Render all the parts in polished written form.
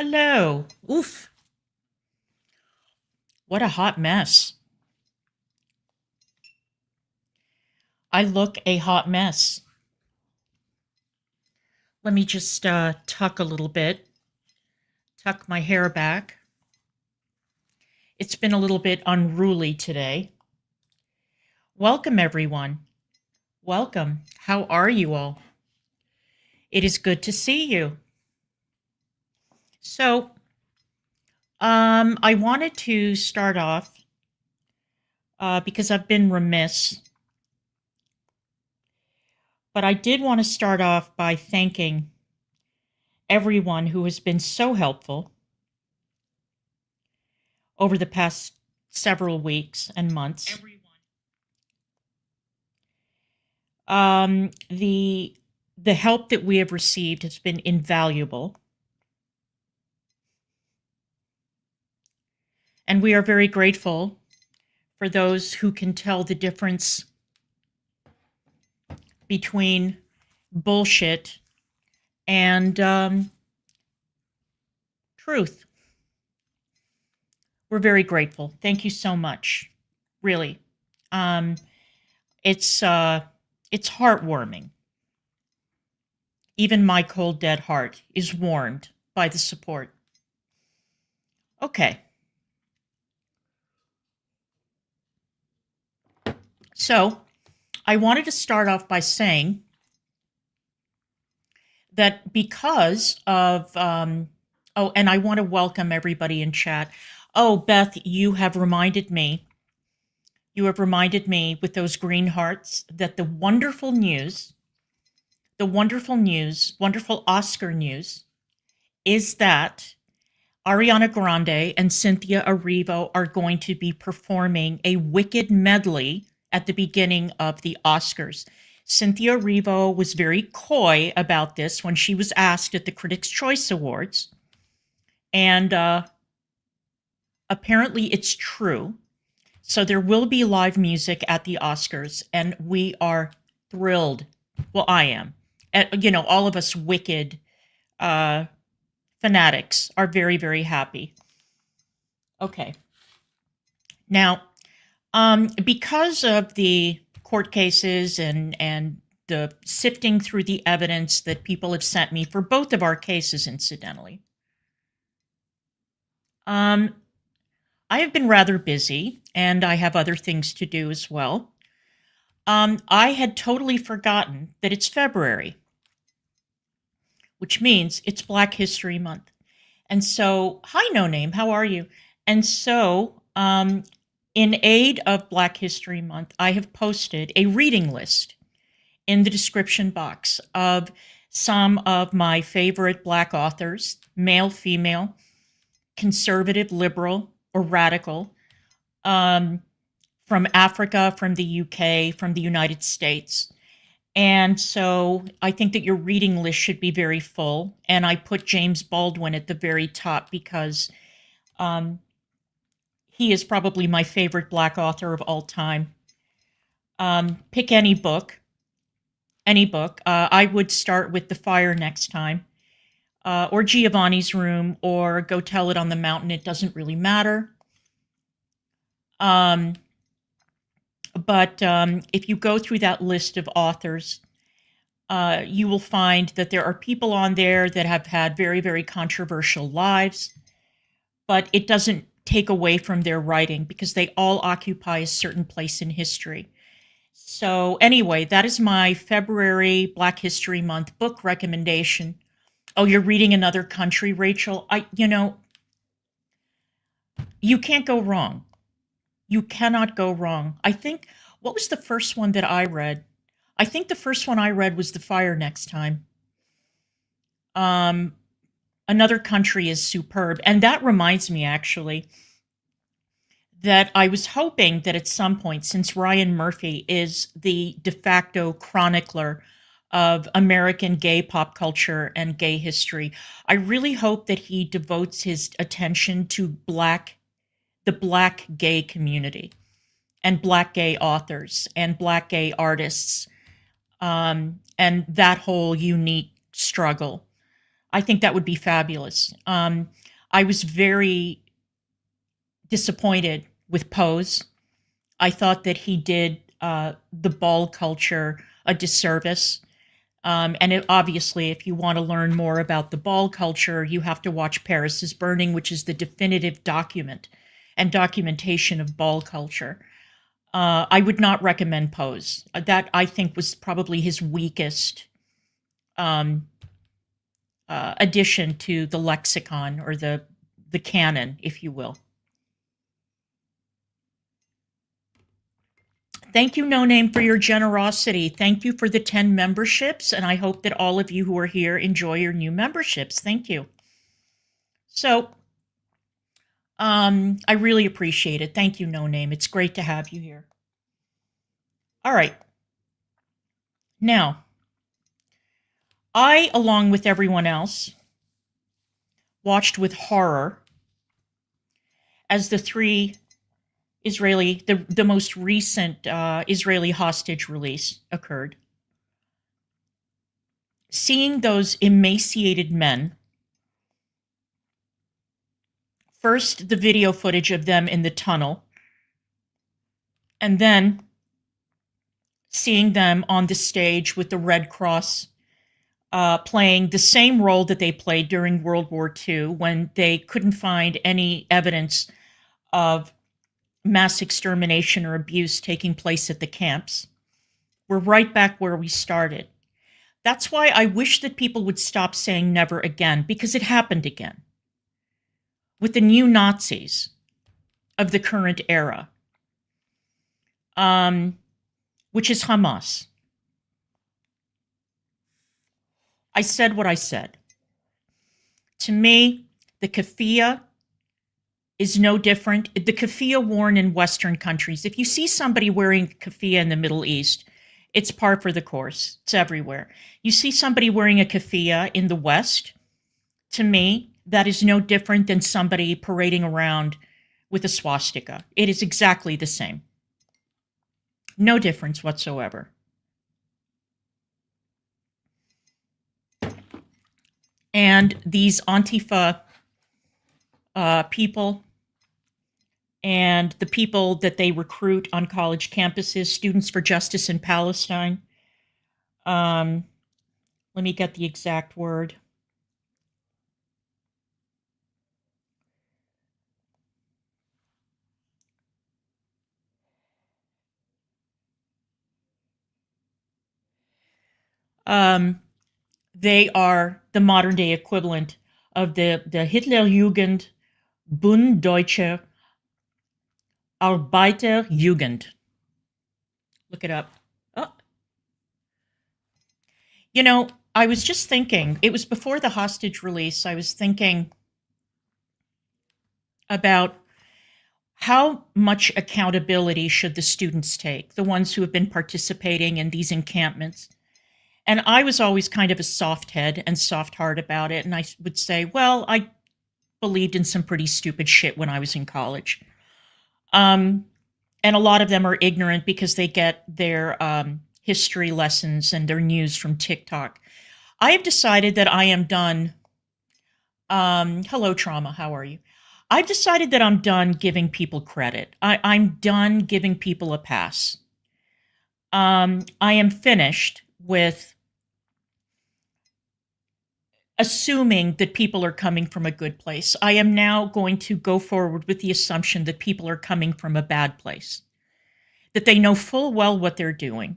Hello. Oof. What a hot mess. I look a hot mess. Let me just tuck a little bit. Tuck my hair back. It's been a little bit unruly today. Welcome, everyone. Welcome. How are you all? It is good to see you. So, I wanted to start off because I've been remiss, but I did want to start off by thanking everyone who has been so helpful over the past several weeks and months. The help that we have received has been invaluable. And we are very grateful for those who can tell the difference between bullshit and truth. We're very grateful. Thank you so much. Really. It's heartwarming. Even my cold, dead heart is warmed by the support. Okay. So, I wanted to start off by saying that because of, and I want to welcome everybody in chat. Oh, Beth, you have reminded me with those green hearts that the wonderful Oscar news is that Ariana Grande and Cynthia Erivo are going to be performing a Wicked medley at the beginning of the Oscars. Cynthia Erivo was very coy about this when she was asked at the Critics' Choice Awards. And apparently it's true. So there will be live music at the Oscars, and we are thrilled. Well, I am. All of us Wicked fanatics are very, very happy. Okay. Now, because of the court cases and the sifting through the evidence that people have sent me for both of our cases, incidentally, I have been rather busy, and I have other things to do as well. I had totally forgotten that it's February, which means it's Black History Month. And so, hi, No Name, how are you? And so, in aid of Black History Month, I have posted a reading list in the description box of some of my favorite Black authors, male, female, conservative, liberal, or radical, from Africa, from the UK, from the United States. And so I think that your reading list should be very full. And I put James Baldwin at the very top because he is probably my favorite Black author of all time. Pick any book. I would start with The Fire next time, or Giovanni's Room, or Go Tell It on the Mountain. It doesn't really matter. But if you go through that list of authors, you will find that there are people on there that have had very, very controversial lives, but it doesn't take away from their writing because they all occupy a certain place in history. So anyway, that is my February Black History Month book recommendation. Oh, you're reading Another Country, Rachel? You can't go wrong. You cannot go wrong. I think, what was the first one that I read? I think the first one I read was The Fire Next Time. Another Country is superb. And that reminds me, actually, that I was hoping that at some point, since Ryan Murphy is the de facto chronicler of American gay pop culture and gay history, I really hope that he devotes his attention to the Black gay community and Black gay authors and Black gay artists, and that whole unique struggle. I think that would be fabulous. I was very disappointed with Pose. I thought that he did the ball culture a disservice. Obviously, if you want to learn more about the ball culture, you have to watch Paris is Burning, which is the definitive document and documentation of ball culture. I would not recommend Pose. That, I think, was probably his weakest addition to the lexicon, or the canon, if you will. Thank you, No Name, for your generosity. Thank you for the 10 memberships, and I hope that all of you who are here enjoy your new memberships. Thank you. So, I really appreciate it. Thank you, No Name. It's great to have you here. All right. Now, I, along with everyone else, watched with horror as the most recent Israeli hostage release occurred. Seeing those emaciated men, first the video footage of them in the tunnel, and then seeing them on the stage with the Red Cross playing the same role that they played during World War II, when they couldn't find any evidence of mass extermination or abuse taking place at the camps. We're right back where we started. That's why I wish that people would stop saying never again, because it happened again with the new Nazis of the current era, which is Hamas. I said what I said. To me, the keffiyeh is no different. The keffiyeh worn in Western countries, if you see somebody wearing keffiyeh in the Middle East, it's par for the course. It's everywhere. You see somebody wearing a keffiyeh in the West, to me, that is no different than somebody parading around with a swastika. It is exactly the same. No difference whatsoever. And these Antifa people and the people that they recruit on college campuses, Students for Justice in Palestine. Let me get the exact word. They are the modern day equivalent of the Hitlerjugend, Bund Deutsche Arbeiterjugend. Look it up. Oh. You know, I was just thinking, it was before the hostage release, I was thinking about how much accountability should the students take, the ones who have been participating in these encampments. And I was always kind of a soft head and soft heart about it. And I would say, well, I believed in some pretty stupid shit when I was in college. And a lot of them are ignorant because they get their history lessons and their news from TikTok. I have decided that I am done. Hello, Trauma. How are you? I've decided that I'm done giving people credit. I'm done giving people a pass. I am finished with assuming that people are coming from a good place. I am now going to go forward with the assumption that people are coming from a bad place, that they know full well what they're doing,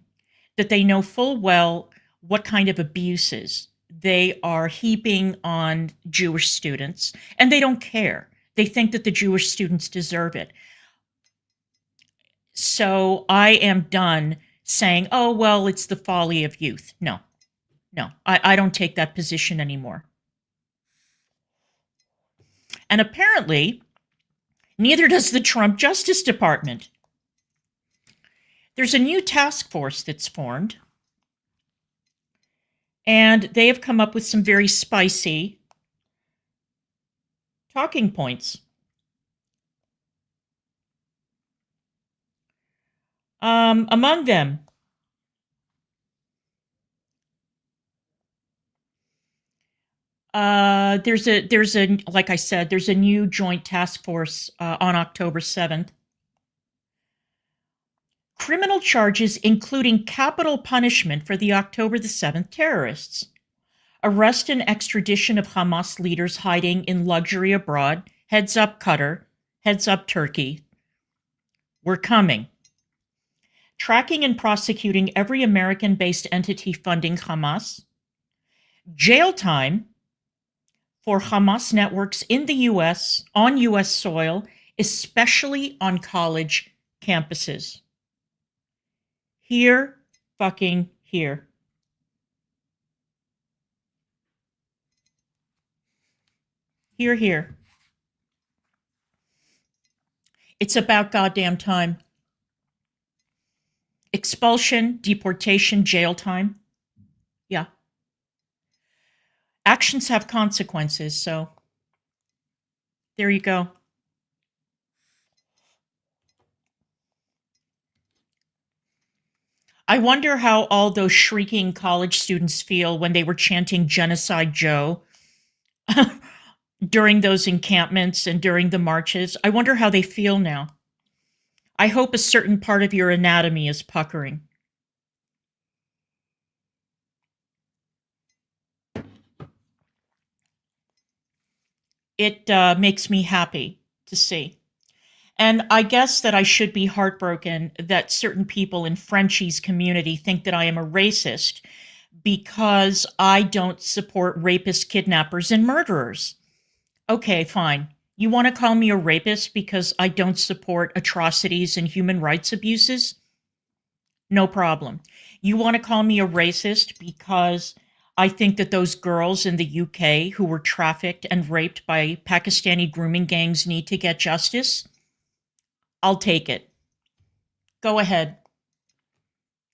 that they know full well what kind of abuses they are heaping on Jewish students, and they don't care. They think that the Jewish students deserve it. So I am done saying, oh, well, it's the folly of youth. No, I don't take that position anymore. And apparently, neither does the Trump Justice Department. There's a new task force that's formed, and they have come up with some very spicy talking points. Among them, Like I said, there's a new joint task force on October 7th. Criminal charges including capital punishment for the October the 7th terrorists. Arrest and extradition of Hamas leaders hiding in luxury abroad. Heads up, Qatar. Heads up, Turkey. We're coming. Tracking and prosecuting every American-based entity funding Hamas. Jail time for Hamas networks in the U.S., on U.S. soil, especially on college campuses. Here, fucking here. Here, here. It's about goddamn time. Expulsion, deportation, jail time. Yeah. Actions have consequences, so there you go. I wonder how all those shrieking college students feel when they were chanting Genocide Joe during those encampments and during the marches. I wonder how they feel now. I hope a certain part of your anatomy is puckering. It makes me happy to see. And I guess that I should be heartbroken that certain people in Frenchie's community think that I am a racist because I don't support rapists, kidnappers, and murderers. Okay, fine. You want to call me a rapist because I don't support atrocities and human rights abuses? No problem. You want to call me a racist because I think that those girls in the UK who were trafficked and raped by Pakistani grooming gangs need to get justice? I'll take it. Go ahead.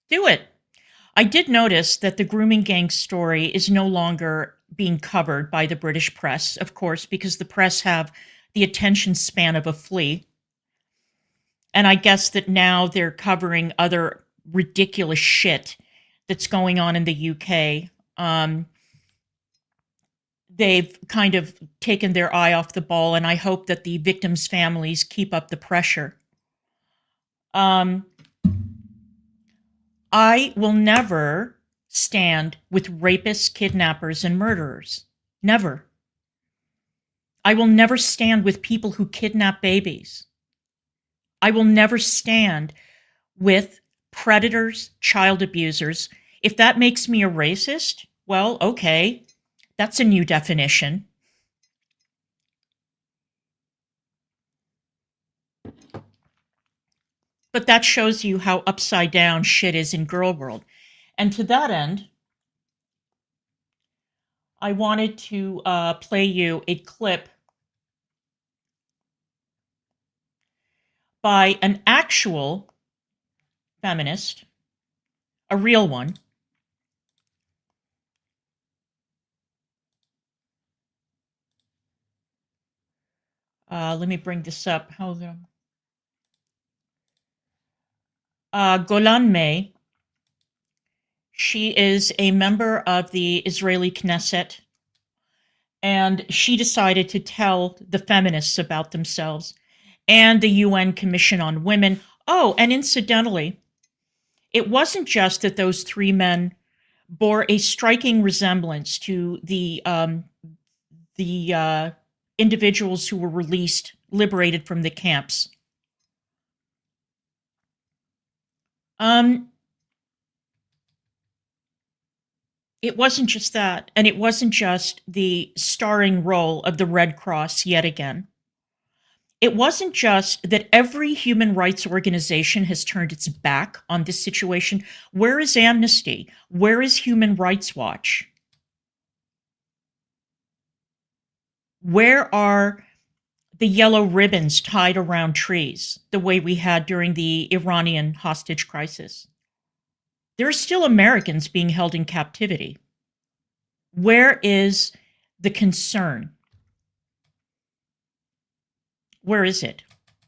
Do it. I did notice that the grooming gang story is no longer being covered by the British press, of course, because the press have the attention span of a flea. And I guess that now they're covering other ridiculous shit that's going on in the UK. They've kind of taken their eye off the ball, and I hope that the victims' families keep up the pressure. I will never stand with rapists, kidnappers, and murderers. Never. I will never stand with people who kidnap babies. I will never stand with predators, child abusers. If that makes me a racist, well, okay. That's a new definition. But that shows you how upside down shit is in girl world. And to that end, I wanted to play you a clip by an actual feminist, a real one. Let me bring this up. Golan May. She is a member of the Israeli Knesset, and she decided to tell the feminists about themselves and the UN Commission on Women. Oh, and incidentally, it wasn't just that those three men bore a striking resemblance to the individuals who were liberated from the camps. It wasn't just that, and it wasn't just the starring role of the Red Cross yet again. It wasn't just that every human rights organization has turned its back on this situation. Where is Amnesty? Where is Human Rights Watch? Where are the yellow ribbons tied around trees, the way we had during the Iranian hostage crisis? There are still Americans being held in captivity. Where is the concern? Where is it?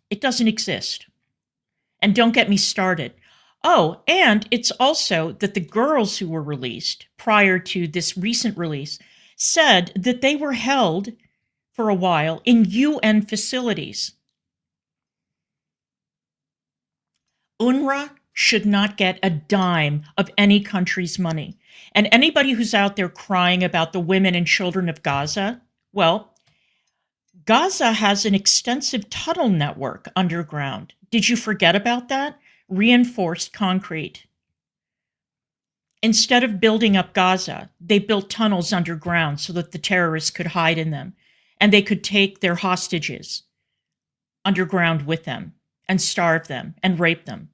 It doesn't exist. And don't get me started. Oh, and it's also that the girls who were released prior to this recent release, said that they were held for a while in UN facilities. UNRWA should not get a dime of any country's money. And anybody who's out there crying about the women and children of Gaza, well, Gaza has an extensive tunnel network underground. Did you forget about that? Reinforced concrete. Instead of building up Gaza, they built tunnels underground so that the terrorists could hide in them, and they could take their hostages underground with them and starve them and rape them.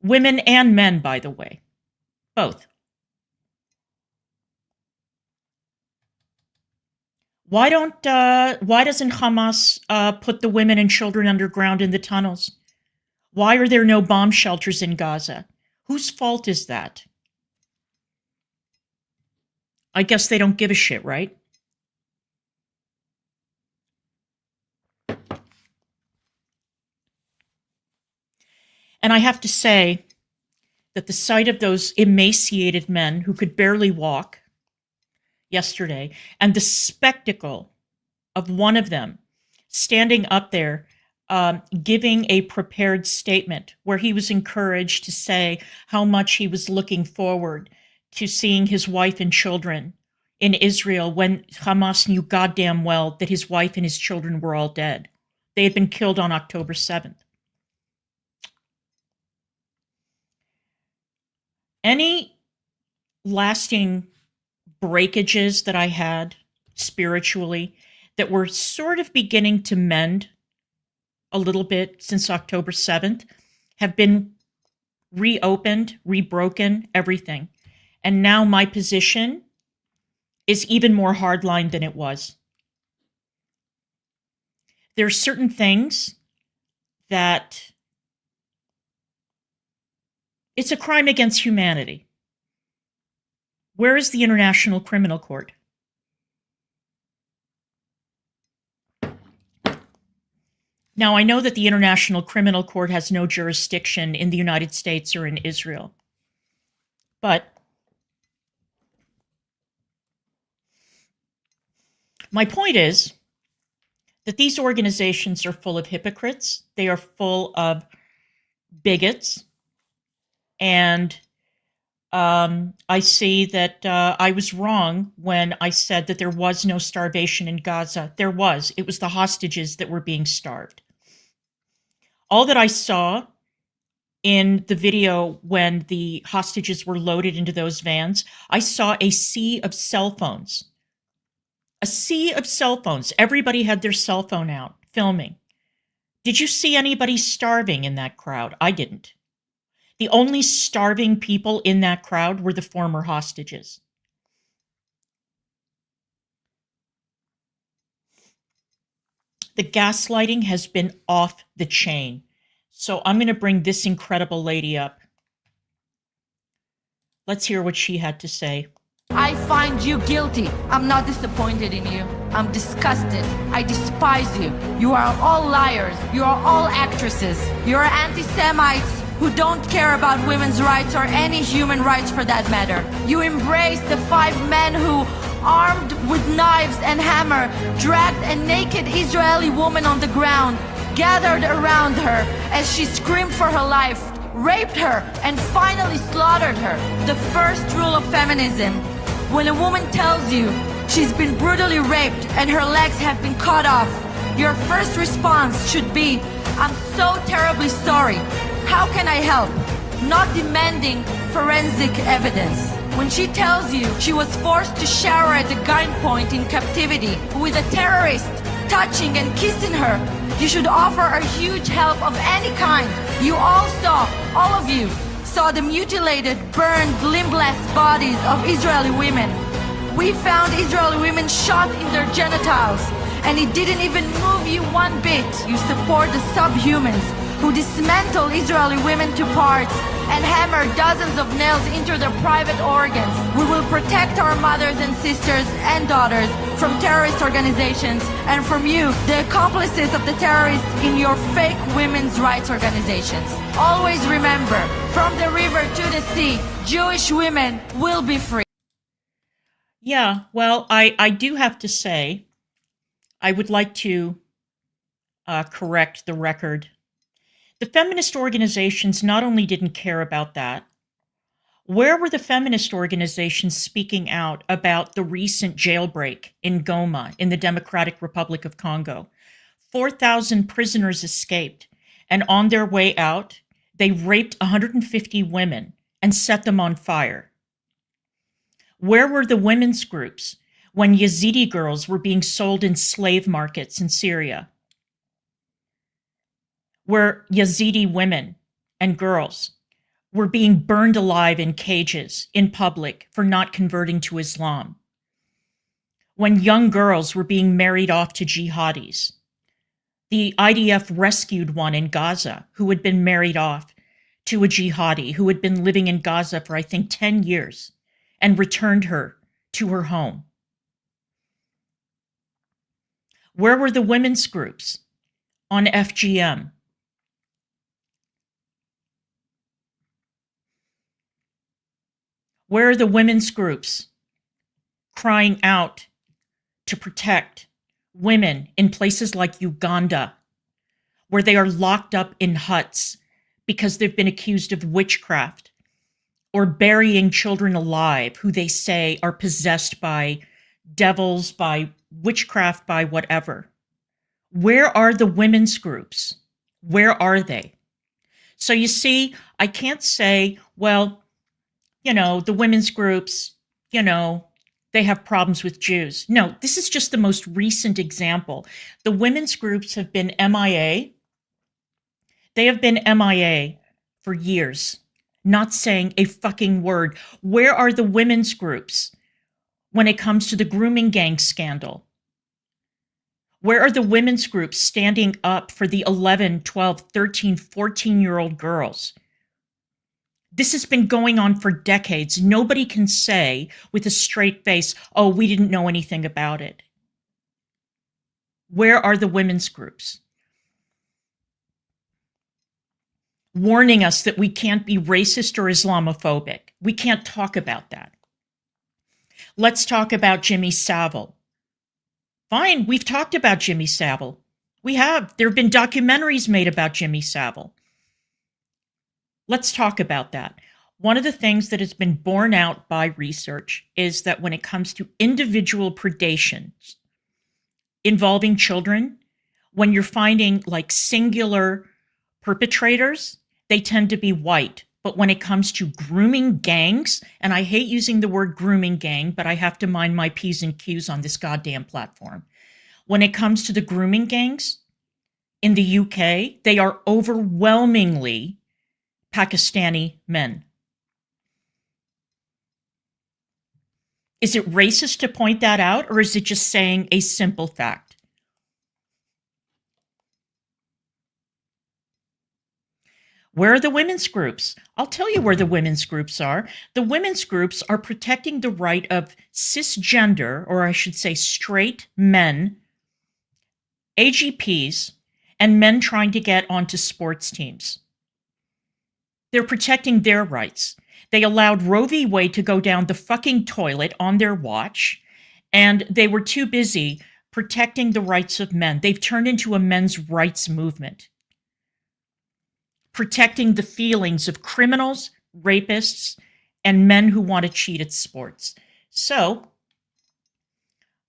Women and men, by the way, both. Why doesn't Hamas put the women and children underground in the tunnels? Why are there no bomb shelters in Gaza? Whose fault is that? I guess they don't give a shit, right? And I have to say that the sight of those emaciated men who could barely walk yesterday, and the spectacle of one of them standing up there giving a prepared statement where he was encouraged to say how much he was looking forward to seeing his wife and children in Israel when Hamas knew goddamn well that his wife and his children were all dead. They had been killed on October 7th. Any lasting breakages that I had spiritually that were sort of beginning to mend a little bit since October 7th have been reopened, rebroken, everything. And now my position is even more hardline than it was. There are certain things that it's a crime against humanity. Where is the International Criminal Court? Now, I know that the International Criminal Court has no jurisdiction in the United States or in Israel. But my point is that these organizations are full of hypocrites. They are full of bigots. And I see that I was wrong when I said that there was no starvation in Gaza. There was. It was the hostages that were being starved. All that I saw in the video when the hostages were loaded into those vans, I saw a sea of cell phones. A sea of cell phones. Everybody had their cell phone out, filming. Did you see anybody starving in that crowd? I didn't. The only starving people in that crowd were the former hostages. The gaslighting has been off the chain. So I'm going to bring this incredible lady up. Let's hear what she had to say. I find you guilty. I'm not disappointed in you. I'm disgusted. I despise you. You are all liars. You are all actresses. You are anti-Semites who don't care about women's rights or any human rights for that matter. You embrace the 5 men who, armed with knives and hammer, dragged a naked Israeli woman on the ground, gathered around her as she screamed for her life, raped her, and finally slaughtered her. The first rule of feminism: when a woman tells you she's been brutally raped and her legs have been cut off, your first response should be, "I'm so terribly sorry. How can I help?" Not demanding forensic evidence. When she tells you she was forced to shower at the gunpoint in captivity with a terrorist touching and kissing her, you should offer her huge help of any kind. You all of you saw the mutilated, burned, limbless bodies of Israeli women. We found Israeli women shot in their genitals, and it didn't even move you one bit. You support the subhumans who dismantle Israeli women to parts and hammer dozens of nails into their private organs. We will protect our mothers and sisters and daughters from terrorist organizations and from you, the accomplices of the terrorists in your fake women's rights organizations. Always remember, from the river to the sea, Jewish women will be free. Yeah, well, I do have to say, I would like to correct the record. The feminist organizations not only didn't care about that, where were the feminist organizations speaking out about the recent jailbreak in Goma in the Democratic Republic of Congo? 4,000 prisoners escaped, and on their way out, they raped 150 women and set them on fire. Where were the women's groups when Yazidi girls were being sold in slave markets in Syria? Where Yazidi women and girls were being burned alive in cages in public for not converting to Islam? When young girls were being married off to jihadis? The IDF rescued one in Gaza who had been married off to a jihadi who had been living in Gaza for, I think, 10 years and returned her to her home. Where were the women's groups on FGM? Where are the women's groups crying out to protect women in places like Uganda, where they are locked up in huts because they've been accused of witchcraft or burying children alive who they say are possessed by devils, by witchcraft, by whatever? Where are the women's groups? Where are they? So you see, I can't say, well, the women's groups, they have problems with Jews. No, this is just the most recent example. The women's groups have been MIA. They have been MIA for years, not saying a fucking word. Where are the women's groups when it comes to the grooming gang scandal? Where are the women's groups standing up for the 11, 12, 13, 14-year-old girls? This has been going on for decades. Nobody can say with a straight face, oh, we didn't know anything about it. Where are the women's groups? Warning us that we can't be racist or Islamophobic. We can't talk about that. Let's talk about Jimmy Savile. Fine, we've talked about Jimmy Savile. We have. There have been documentaries made about Jimmy Savile. Let's talk about that. One of the things that has been borne out by research is that when it comes to individual predations involving children, when you're finding like singular perpetrators, they tend to be white. But when it comes to grooming gangs, and I hate using the word grooming gang, but I have to mind my P's and Q's on this goddamn platform. When it comes to the grooming gangs in the UK, they are overwhelmingly Pakistani men. Is it racist to point that out, or is it just saying a simple fact? Where are the women's groups? I'll tell you where the women's groups are. The women's groups are protecting the right of cisgender, or I should say straight men, AGPs, and men trying to get onto sports teams. They're protecting their rights. They allowed Roe v. Wade to go down the fucking toilet on their watch, and they were too busy protecting the rights of men. They've turned into a men's rights movement, protecting the feelings of criminals, rapists, and men who want to cheat at sports. So,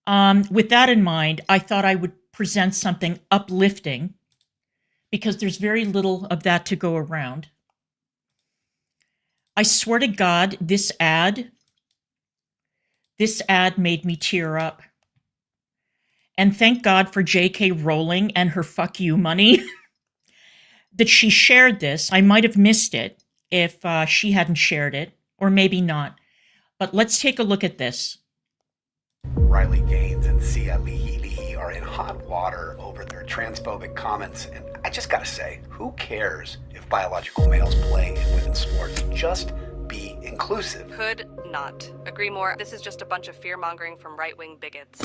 with that in mind, I thought I would present something uplifting because there's very little of that to go around. I swear to God, this ad made me tear up. And thank God for J.K. Rowling and her fuck you money that she shared this. I might have missed it if she hadn't shared it, or maybe not. But let's take a look at this. Riley Gaines and Sia Lee are in hot water over their transphobic comments, and I just gotta say, who cares if biological males play in women's sports? Just be inclusive. Could not agree more. This is just a bunch of fear-mongering from right-wing bigots.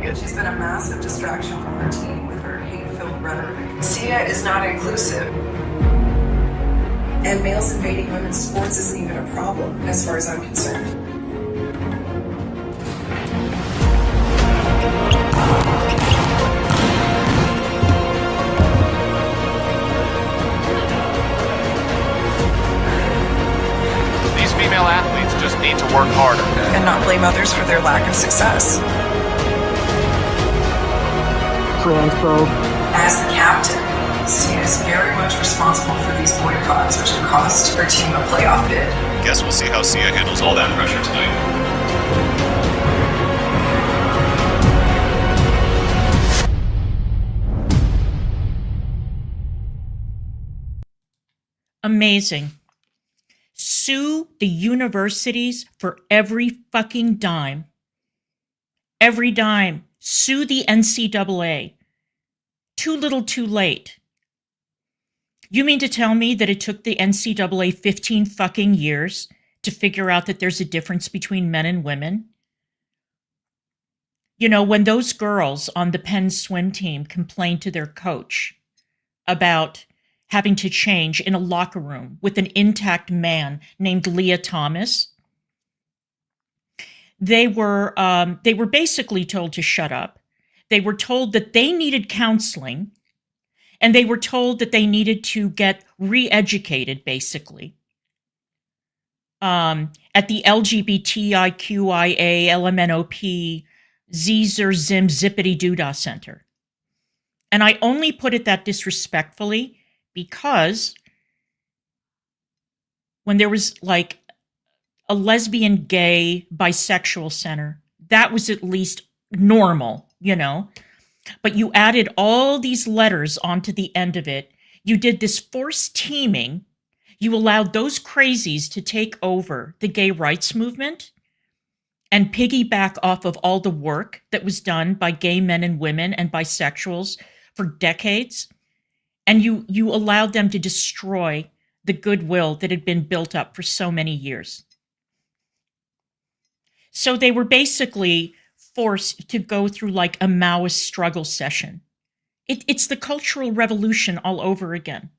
it. She's been a massive distraction from her team with her hate-filled rhetoric. Sia is not inclusive. And males invading women's sports isn't even a problem, as far as I'm concerned. These female athletes just need to work harder. And not blame others for their lack of success. Transphobe. As the captain, Sia is very much responsible for these boycotts, which have cost her team a playoff bid. Guess we'll see how Sia handles all that pressure tonight. Amazing. Sue the universities for every fucking dime. Every dime. Sue the NCAA. Too little, too late. You mean to tell me that it took the NCAA 15 fucking years to figure out that there's a difference between men and women? You know, when those girls on the Penn swim team complained to their coach about having to change in a locker room with an intact man named Leah Thomas, they were basically told to shut up. They were told that they needed counseling, and they were told that they needed to get re-educated, basically, at the LGBTIQIA LMNOP Zer Zim Zippity Doodah Center. And I only put it that disrespectfully because when there was like a lesbian, gay, bisexual center, that was at least normal, you know. But you added all these letters onto the end of it. You did this forced teaming. You allowed those crazies to take over the gay rights movement and piggyback off of all the work that was done by gay men and women and bisexuals for decades. And you allowed them to destroy the goodwill that had been built up for so many years. So they were basically forced to go through like a Maoist struggle session. It's the Cultural Revolution all over again.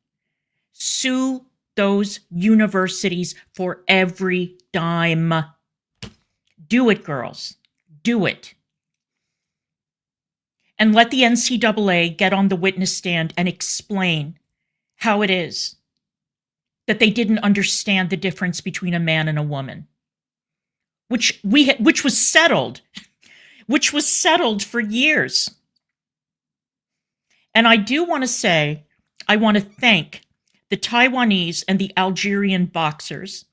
Sue those universities for every dime. Do it, girls. Do it. And let the NCAA get on the witness stand and explain how it is that they didn't understand the difference between a man and a woman, which was settled for years. And I do want to say, I want to thank the Taiwanese and the Algerian boxers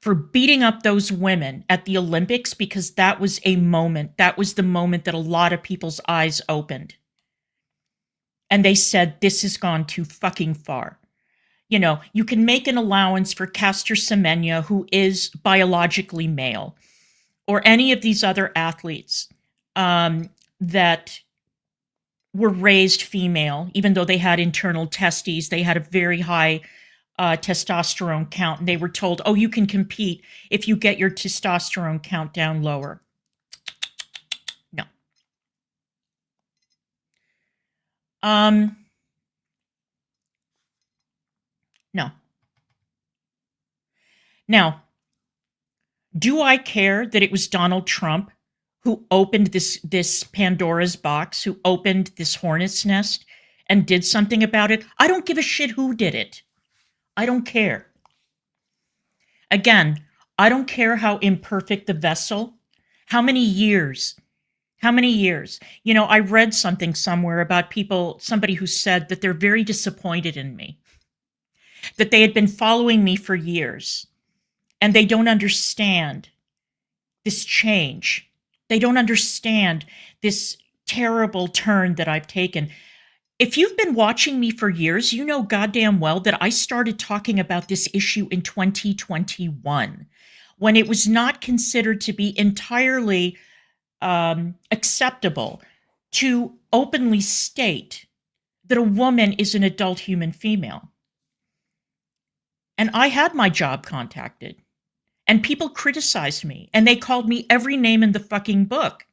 for beating up those women at the Olympics, because that was the moment that a lot of people's eyes opened. And they said, this has gone too fucking far. You know, you can make an allowance for Caster Semenya, who is biologically male, or any of these other athletes that were raised female, even though they had internal testes, they had a very high testosterone count, and they were told, oh, you can compete if you get your testosterone count down lower. No. No. Now, do I care that it was Donald Trump who opened this Pandora's box, who opened this hornet's nest and did something about it? I don't give a shit who did it. I don't care. Again, I don't care how imperfect the vessel, how many years. You know, I read something somewhere about somebody who said that they're very disappointed in me, that they had been following me for years, and they don't understand this change. They don't understand this terrible turn that I've taken. If you've been watching me for years, you know goddamn well that I started talking about this issue in 2021, when it was not considered to be entirely acceptable to openly state that a woman is an adult human female. And I had my job contacted, and people criticized me, and they called me every name in the fucking book.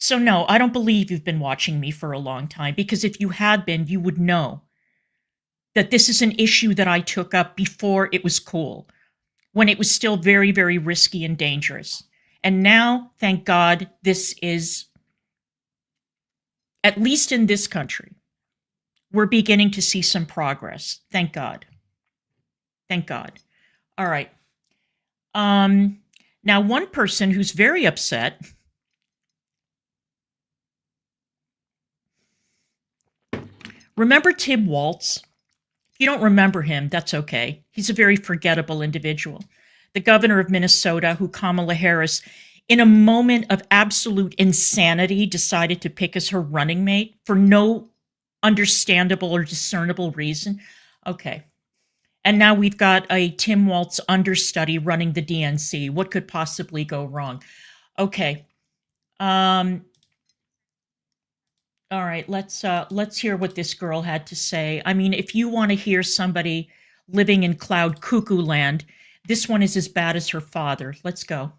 So no, I don't believe you've been watching me for a long time, because if you had been, you would know that this is an issue that I took up before it was cool, when it was still very, very risky and dangerous. And now, thank God, this is, at least in this country, we're beginning to see some progress. Thank God. Thank God. All right. Now, one person who's very upset. Remember Tim Walz? If you don't remember him, that's okay. He's a very forgettable individual. The governor of Minnesota, who Kamala Harris, in a moment of absolute insanity, decided to pick as her running mate for no understandable or discernible reason. Okay. And now we've got a Tim Walz understudy running the DNC. What could possibly go wrong? Okay. All right, let's hear what this girl had to say. I mean, if you want to hear somebody living in cloud cuckoo land, this one is as bad as her father. Let's go.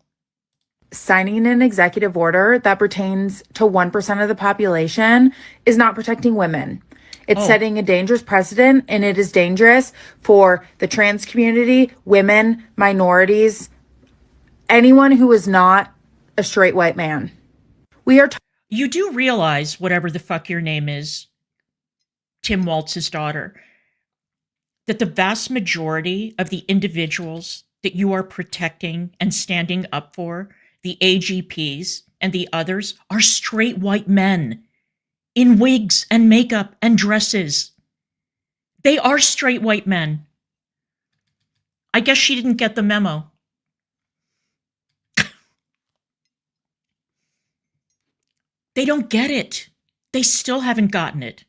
Signing an executive order that pertains to 1% of the population is not protecting women. It's setting a dangerous precedent, and it is dangerous for the trans community, women, minorities, anyone who is not a straight white man. You do realize, whatever the fuck your name is, Tim Walz's daughter, that the vast majority of the individuals that you are protecting and standing up for, the AGPs and the others, are straight white men in wigs and makeup and dresses. They are straight white men. I guess she didn't get the memo. They don't get it. They still haven't gotten it.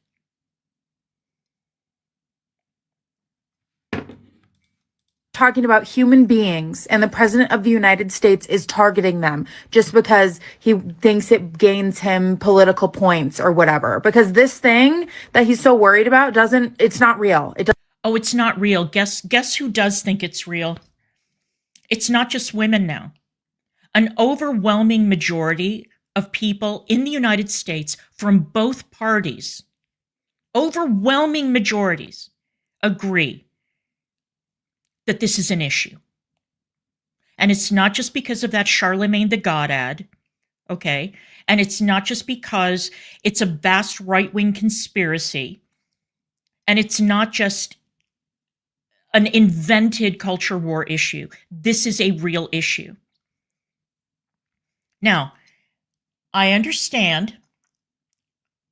Talking about human beings, and the president of the United States is targeting them just because he thinks it gains him political points or whatever. Because this thing that he's so worried about it's not real. Oh, it's not real. Guess who does think it's real? It's not just women now. An overwhelming majority of people in the United States from both parties, overwhelming majorities, agree that this is an issue. And it's not just because of that Charlemagne the God ad, okay? And it's not just because it's a vast right-wing conspiracy, and it's not just an invented culture war issue. This is a real issue. Now, I understand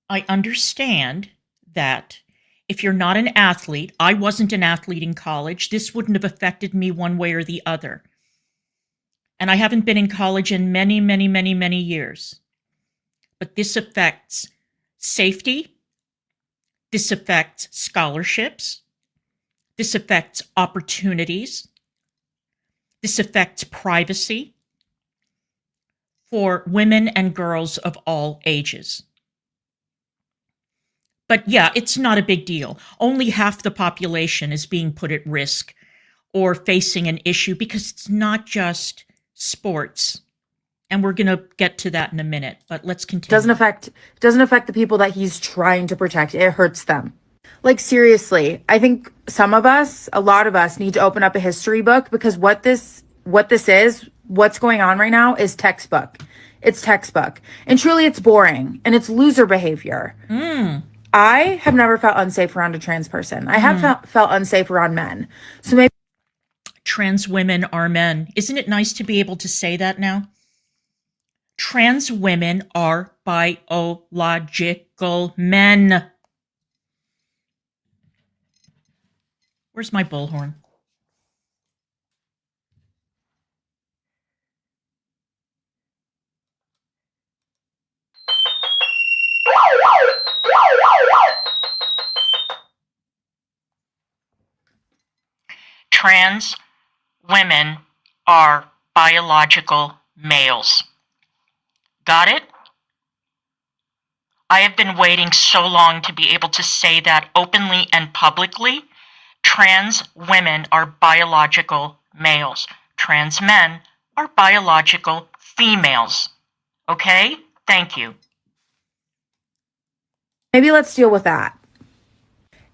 that if you're not an athlete, I wasn't an athlete in college, this wouldn't have affected me one way or the other. And I haven't been in college in many, many, many, many years. But this affects safety. This affects scholarships. This affects opportunities. This affects privacy for women and girls of all ages. But yeah, it's not a big deal. Only half the population is being put at risk or facing an issue, because it's not just sports. And we're going to get to that in a minute, but let's continue. Doesn't affect the people that he's trying to protect. It hurts them. Like, seriously, I think a lot of us need to open up a history book, because what this is, what's going on right now, is textbook. It's textbook. And truly, it's boring, and it's loser behavior. I have never felt unsafe around a trans person. I have felt unsafe around men. So maybe trans women are men. Isn't it nice to be able to say that now? Trans women are biological men. Where's my bullhorn? Trans women are biological males. Got it? I have been waiting so long to be able to say that openly and publicly. Trans women are biological males. Trans men are biological females. Okay? Thank you. Maybe let's deal with that.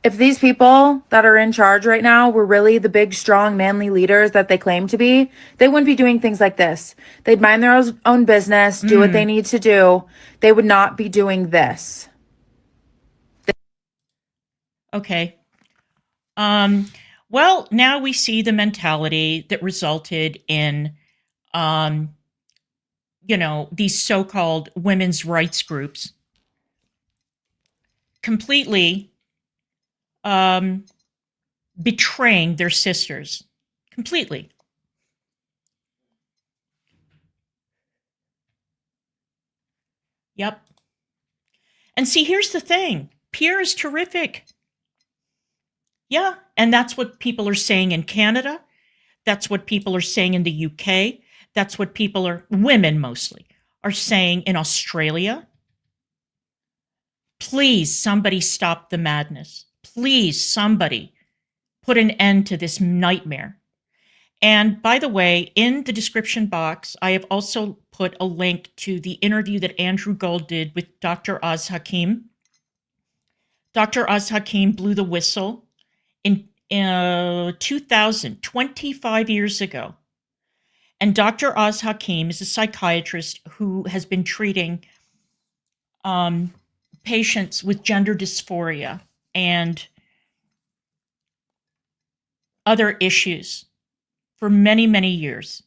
If these people that are in charge right now were really the big, strong, manly leaders that they claim to be, they wouldn't be doing things like this. They'd mind their own business, do what they need to do. They would not be doing this. Okay. Well, now we see the mentality that resulted in, these so-called women's rights groups completely betraying their sisters. Completely. Yep. And see, here's the thing. Pierre is terrific. Yeah, and that's what people are saying in Canada. That's what people are saying in the UK. That's what women mostly, are saying in Australia. Please, somebody stop the madness. Please, somebody put an end to this nightmare. And by the way, in the description box, I have also put a link to the interview that Andrew Gold did with Dr. Oz Hakeem. Dr. Oz Hakeem blew the whistle in 2000, 25 years ago. And Dr. Oz Hakeem is a psychiatrist who has been treating patients with gender dysphoria and other issues for many, many years.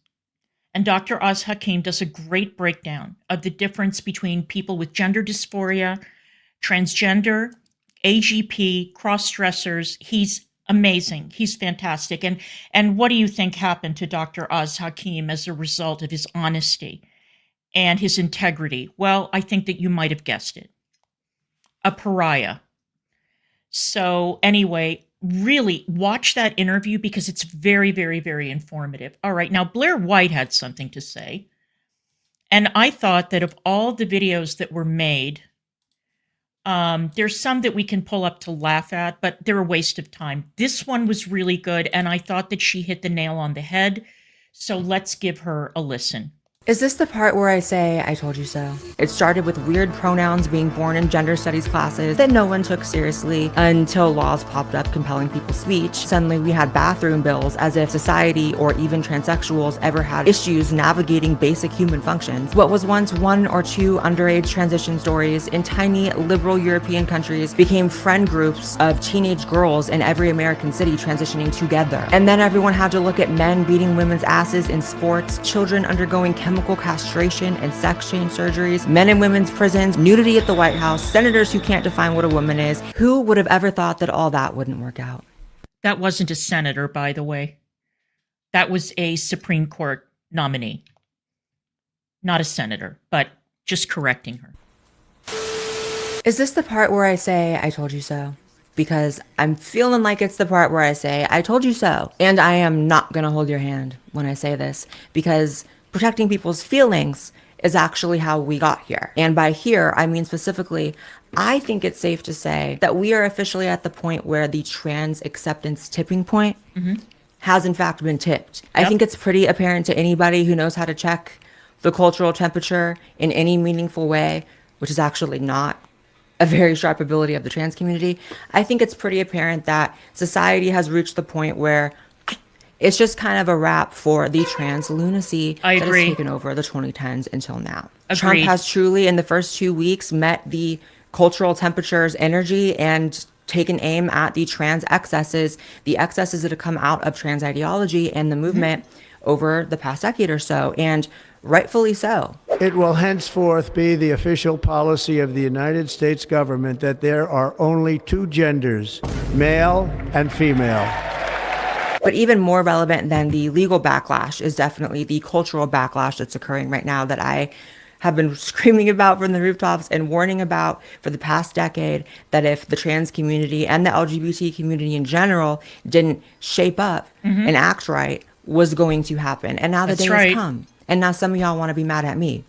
And Dr. Oz Hakeem does a great breakdown of the difference between people with gender dysphoria, transgender, AGP, cross-dressers. He's amazing. He's fantastic. And what do you think happened to Dr. Oz Hakeem as a result of his honesty and his integrity? Well, I think that you might have guessed it. A pariah. So anyway, really watch that interview because it's very, very, very informative. All right, now Blaire White had something to say. And I thought that of all the videos that were made, there's some that we can pull up to laugh at, but they're a waste of time. This one was really good, and I thought that she hit the nail on the head. So let's give her a listen. Is this the part where I say, I told you so? It started with weird pronouns being born in gender studies classes that no one took seriously until laws popped up compelling people's speech. Suddenly we had bathroom bills as if society or even transsexuals ever had issues navigating basic human functions. What was once 1 or 2 underage transition stories in tiny liberal European countries became friend groups of teenage girls in every American city transitioning together. And then everyone had to look at men beating women's asses in sports, children undergoing chemical castration and sex change surgeries, men in women's prisons, nudity at the White House, senators who can't define what a woman is. Who would have ever thought that all that wouldn't work out? That wasn't a senator, by the way. That was a Supreme Court nominee. Not a senator, but just correcting her. Is this the part where I say, I told you so? Because I'm feeling like it's the part where I say, I told you so. And I am not going to hold your hand when I say this, because protecting people's feelings is actually how we got here. And by here, I mean specifically, I think it's safe to say that we are officially at the point where the trans acceptance tipping point has in fact been tipped. I think it's pretty apparent to anybody who knows how to check the cultural temperature in any meaningful way, which is actually not a very sharp ability of the trans community. I think it's pretty apparent that society has reached the point where it's just kind of a wrap for the trans lunacy that has taken over the 2010s until now. Trump has truly, in the first 2 weeks, met the cultural temperature's energy and taken aim at the trans excesses, the excesses that have come out of trans ideology and the movement over the past decade or so, and rightfully so. It will henceforth be the official policy of the United States government that there are only 2 genders, male and female. But even more relevant than the legal backlash is definitely the cultural backlash that's occurring right now that I have been screaming about from the rooftops and warning about for the past decade, that if the trans community and the LGBT community in general didn't shape up and act right, was going to happen. And now the day has come. And now some of y'all want to be mad at me,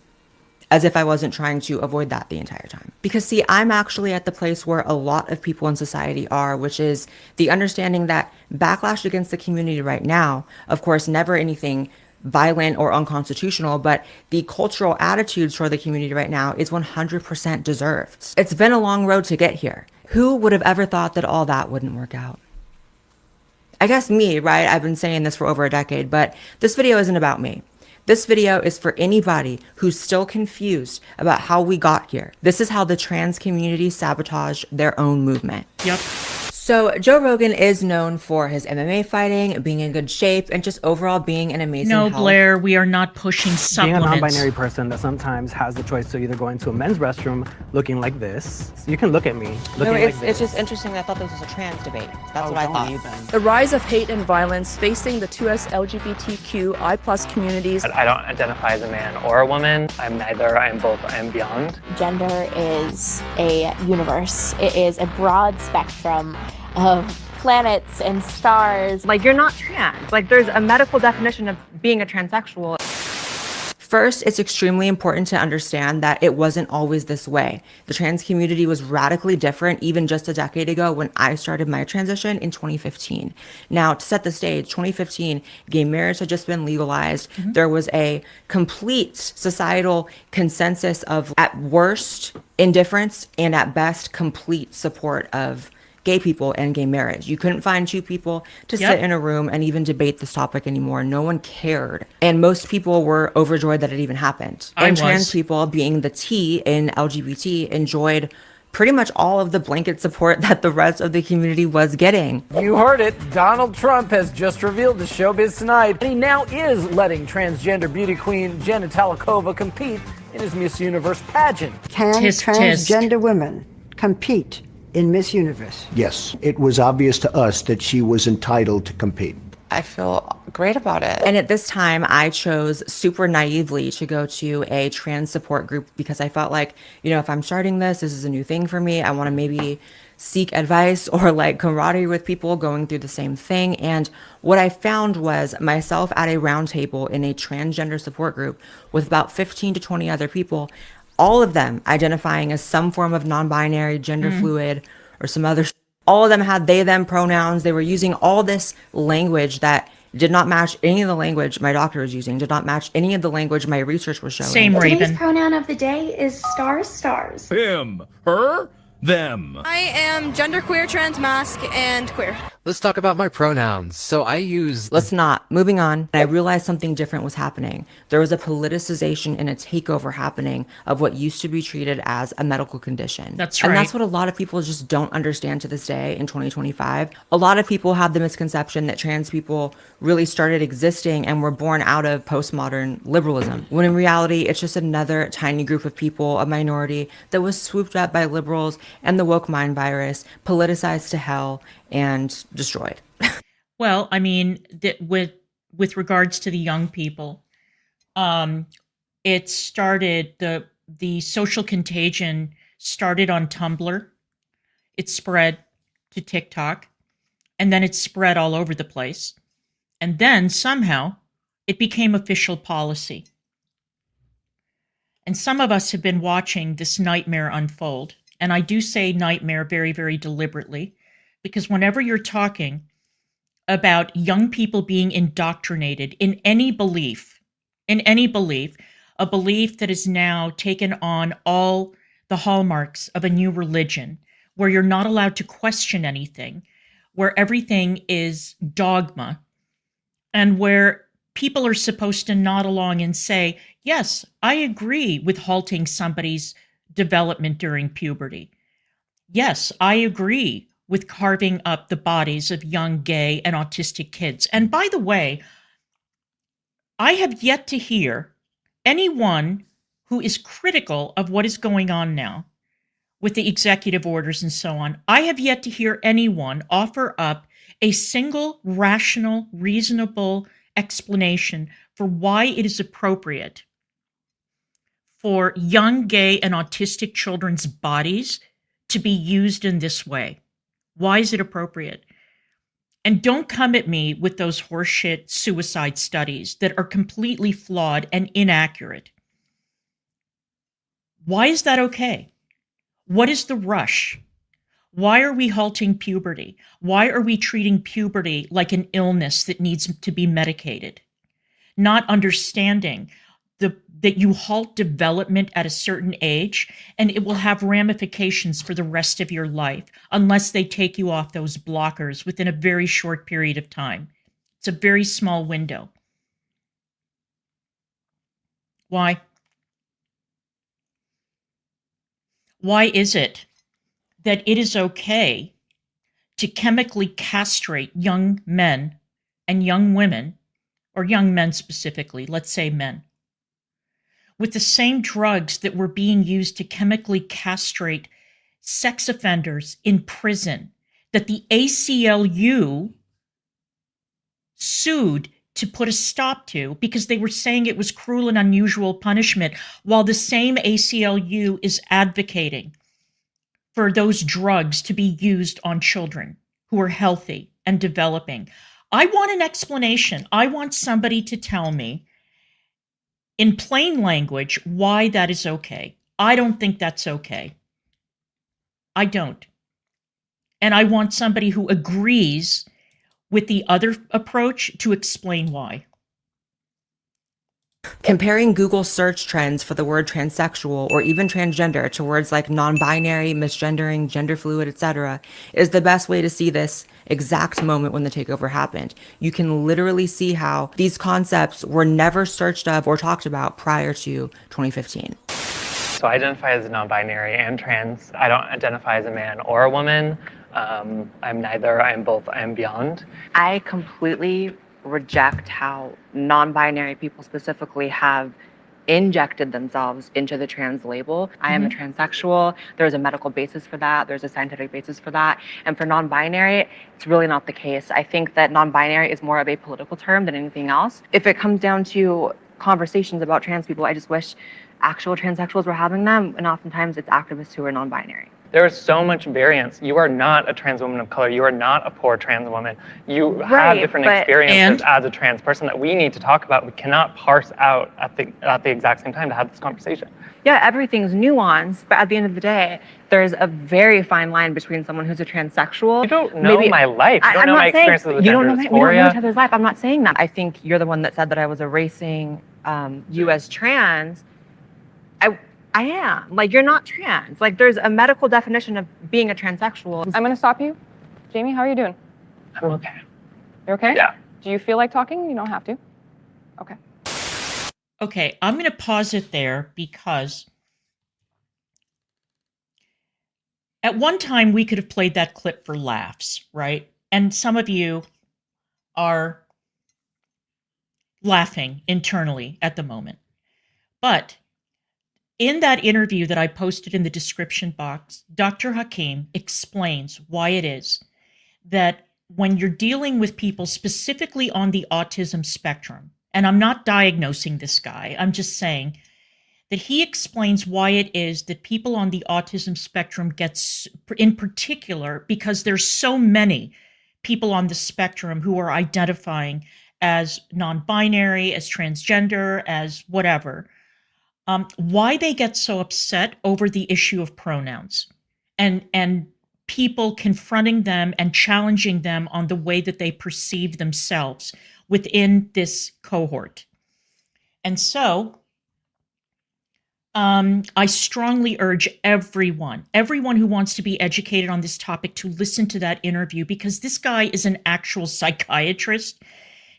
as if I wasn't trying to avoid that the entire time. Because see, I'm actually at the place where a lot of people in society are, which is the understanding that backlash against the community right now, of course, never anything violent or unconstitutional, but the cultural attitudes toward the community right now is 100% deserved. It's been a long road to get here. Who would have ever thought that all that wouldn't work out? I guess me, right? I've been saying this for over a decade, but this video isn't about me. This video is for anybody who's still confused about how we got here. This is how the trans community sabotaged their own movement. Yep. So Joe Rogan is known for his MMA fighting, being in good shape, and just overall being an amazing No, health. Blaire, we are not pushing supplements. Being a non-binary person that sometimes has the choice to either go into a men's restroom looking like this. You can look at me looking like this. It's just interesting that I thought this was a trans debate. That's what I thought. The rise of hate and violence facing the 2S LGBTQI+ communities. I don't identify as a man or a woman. I'm neither. I am both. I am beyond. Gender is a universe. It is a broad spectrum of planets and stars. Like, you're not trans. Like, there's a medical definition of being a transsexual. First, it's extremely important to understand that it wasn't always this way. The trans community was radically different even just a decade ago when I started my transition in 2015. Now, to set the stage, 2015, gay marriage had just been legalized. There was a complete societal consensus of, at worst, indifference, and at best, complete support of gay people and gay marriage. You couldn't find two people to sit in a room and even debate this topic anymore. No one cared. And most people were overjoyed that it even happened. And trans people, being the T in LGBT, enjoyed pretty much all of the blanket support that the rest of the community was getting. You heard it. Donald Trump has just revealed to Showbiz Tonight he now is letting transgender beauty queen Jenna Talikova compete in his Miss Universe pageant. Can transgender women compete in Miss Universe? Yes, it was obvious to us that she was entitled to compete. I feel great about it. And at this time, I chose super naively to go to a trans support group because I felt like, you know, if I'm starting this is a new thing for me. I want to maybe seek advice or like camaraderie with people going through the same thing. And what I found was myself at a round table in a transgender support group with about 15 to 20 other people, all of them identifying as some form of non-binary, gender fluid, or some other. All of them had they, them pronouns. They were using all this language that did not match any of the language my doctor was using, did not match any of the language my research was showing. Same Raven. Today's pronoun of the day is stars. Him, her, them. I am genderqueer, trans, masc, and queer. Let's talk about my pronouns. So I use... Let's not. Moving on. I realized something different was happening. There was a politicization and a takeover happening of what used to be treated as a medical condition. That's right. And that's what a lot of people just don't understand to this day in 2025. A lot of people have the misconception that trans people really started existing and were born out of postmodern liberalism, when in reality, it's just another tiny group of people, a minority, that was swooped up by liberals and the woke mind virus, politicized to hell, and destroyed. Well, I mean, with regards to the young people, it started, the social contagion started on Tumblr. It spread to TikTok, and then it spread all over the place. And then somehow it became official policy. And some of us have been watching this nightmare unfold. And I do say nightmare very, very deliberately, because whenever you're talking about young people being indoctrinated in any belief, a belief that is now taken on all the hallmarks of a new religion, where you're not allowed to question anything, where everything is dogma, and where people are supposed to nod along and say, yes, I agree with halting somebody's development during puberty. Yes, I agree with carving up the bodies of young gay and autistic kids. And by the way, I have yet to hear anyone who is critical of what is going on now with the executive orders and so on. I have yet to hear anyone offer up a single rational, reasonable explanation for why it is appropriate for young gay and autistic children's bodies to be used in this way. Why is it appropriate? And don't come at me with those horseshit suicide studies that are completely flawed and inaccurate. Why is that okay? What is the rush? Why are we halting puberty? Why are we treating puberty like an illness that needs to be medicated? not understanding that you halt development at a certain age, and it will have ramifications for the rest of your life unless they take you off those blockers within a very short period of time. It's a very small window. Why? Why is it that it is okay to chemically castrate young men and young women, or young men specifically, let's say men, with the same drugs that were being used to chemically castrate sex offenders in prison, that the ACLU sued to put a stop to because they were saying it was cruel and unusual punishment, while the same ACLU is advocating for those drugs to be used on children who are healthy and developing. I want an explanation. I want somebody to tell me in plain language why that is okay. I don't think that's okay. I don't. And I want somebody who agrees with the other approach to explain why. Comparing Google search trends for the word transsexual or even transgender to words like non-binary, misgendering, gender fluid, etc. is the best way to see this exact moment when the takeover happened. You can literally see how these concepts were never searched of or talked about prior to 2015. So I identify as non-binary and trans. I don't identify as a man or a woman. I'm neither. I'm both. I'm beyond. I completely reject how non-binary people specifically have injected themselves into the trans label. I am a transsexual. There's a medical basis for that. There's a scientific basis for that. And for non-binary, it's really not the case. I think that non-binary is more of a political term than anything else. If it comes down to conversations about trans people, I just wish actual transsexuals were having them, and oftentimes it's activists who are non-binary. There is so much variance. You are not a trans woman of color. You are not a poor trans woman. You have different experiences as a trans person that we need to talk about. We cannot parse out at the exact same time to have this conversation. Yeah, everything's nuanced, but at the end of the day, there's a very fine line between someone who's a transsexual. You don't know my life. You don't know my experiences with gender dysphoria. We don't know each other's life. I'm not saying that. I think you're the one that said that I was erasing you as trans. I am. Like, you're not trans. Like, there's a medical definition of being a transsexual. I'm gonna stop you. Jamie, how are you doing? I'm okay. You're okay? Yeah. Do you feel like talking? You don't have to. Okay. Okay, I'm going to pause it there because at one time we could have played that clip for laughs, right? And some of you are laughing internally at the moment. But in that interview that I posted in the description box, Dr. Hakeem explains why it is that when you're dealing with people specifically on the autism spectrum, and I'm not diagnosing this guy, I'm just saying that he explains why it is that people on the autism spectrum get, in particular, because there's so many people on the spectrum who are identifying as non-binary, as transgender, as whatever, why they get so upset over the issue of pronouns and people confronting them and challenging them on the way that they perceive themselves within this cohort. And so I strongly urge everyone who wants to be educated on this topic to listen to that interview, because this guy is an actual psychiatrist.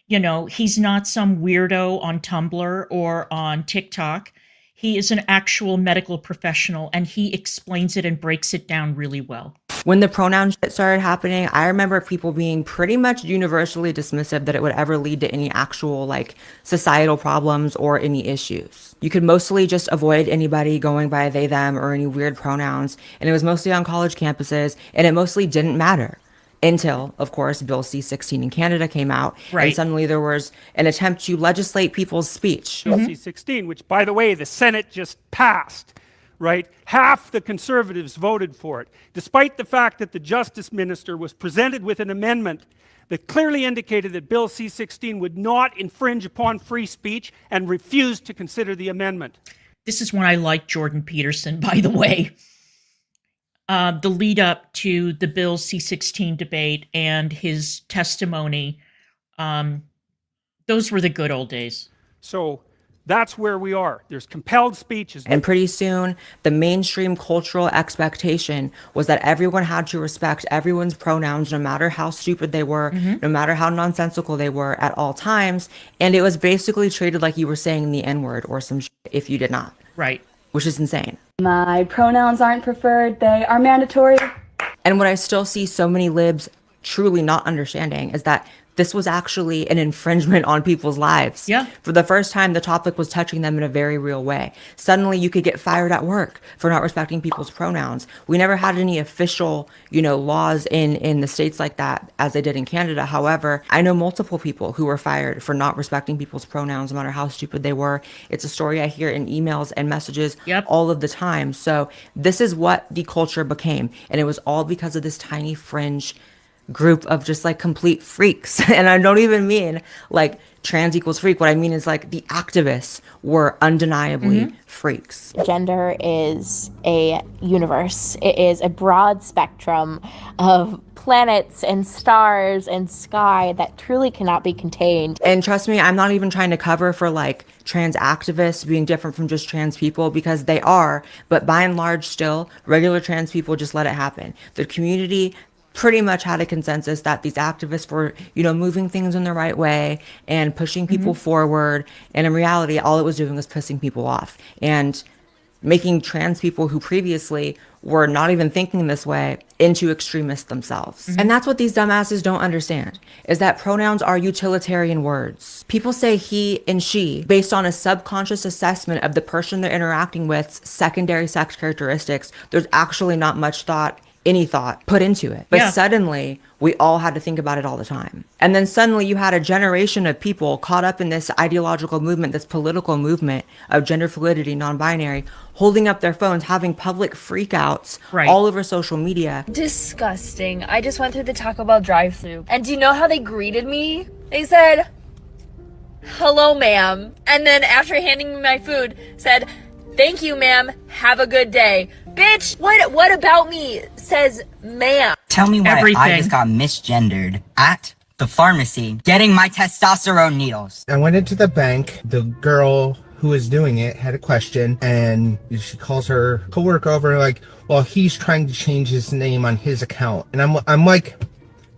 You know, he's not some weirdo on Tumblr or on TikTok. He is an actual medical professional, and he explains it and breaks it down really well. When the pronoun shit started happening, I remember people being pretty much universally dismissive that it would ever lead to any actual like societal problems or any issues. You could mostly just avoid anybody going by they, them, or any weird pronouns. And it was mostly on college campuses, and it mostly didn't matter. Until, of course, Bill C-16 in Canada came out, right. And suddenly there was an attempt to legislate people's speech. Bill C-16, which, by the way, the Senate just passed, right? Half the conservatives voted for it, despite the fact that the Justice Minister was presented with an amendment that clearly indicated that Bill C-16 would not infringe upon free speech and refused to consider the amendment. This is when I like Jordan Peterson, by the way. The lead up to the Bill C-16 debate and his testimony Those were the good old days. So that's where we are. There's compelled speech. And pretty soon, the mainstream cultural expectation was that everyone had to respect everyone's pronouns, no matter how stupid they were, no matter how nonsensical they were at all times. And it was basically treated like you were saying the N-word or some shit if you did not. Right. Which is insane. My pronouns aren't preferred. They are mandatory. And what I still see so many libs truly not understanding is that this was actually an infringement on people's lives. Yeah. For the first time, the topic was touching them in a very real way. Suddenly, you could get fired at work for not respecting people's pronouns. We never had any official, laws in the states like that as they did in Canada. However, I know multiple people who were fired for not respecting people's pronouns, no matter how stupid they were. It's a story I hear in emails and messages all of the time. So this is what the culture became. And it was all because of this tiny fringe group of just like complete freaks. And I don't even mean like trans equals freak. What I mean is like the activists were undeniably freaks. Gender is a universe. It is a broad spectrum of planets and stars and sky that truly cannot be contained. And trust me, I'm not even trying to cover for like trans activists being different from just trans people, because they are, but by and large still, regular trans people just let it happen. The community pretty much had a consensus that these activists were, moving things in the right way and pushing people forward. And in reality, all it was doing was pissing people off and making trans people who previously were not even thinking this way into extremists themselves. And that's what these dumbasses don't understand, is that pronouns are utilitarian words. People say he and she based on a subconscious assessment of the person they're interacting with's secondary sex characteristics. There's actually not much any thought put into it. But suddenly, we all had to think about it all the time. And then suddenly you had a generation of people caught up in this ideological movement, this political movement of gender fluidity, non-binary, holding up their phones, having public freakouts all over social media. Disgusting. I just went through the Taco Bell drive-thru. And do you know how they greeted me? They said, "Hello, ma'am." And then after handing me my food, said, "Thank you, ma'am. Have a good day." Bitch, what about me says ma'am? Tell me why I just got misgendered at the pharmacy getting my testosterone needles. I went into the bank. The girl who was doing it had a question, and she calls her coworker over like, well, he's trying to change his name on his account. And I'm like,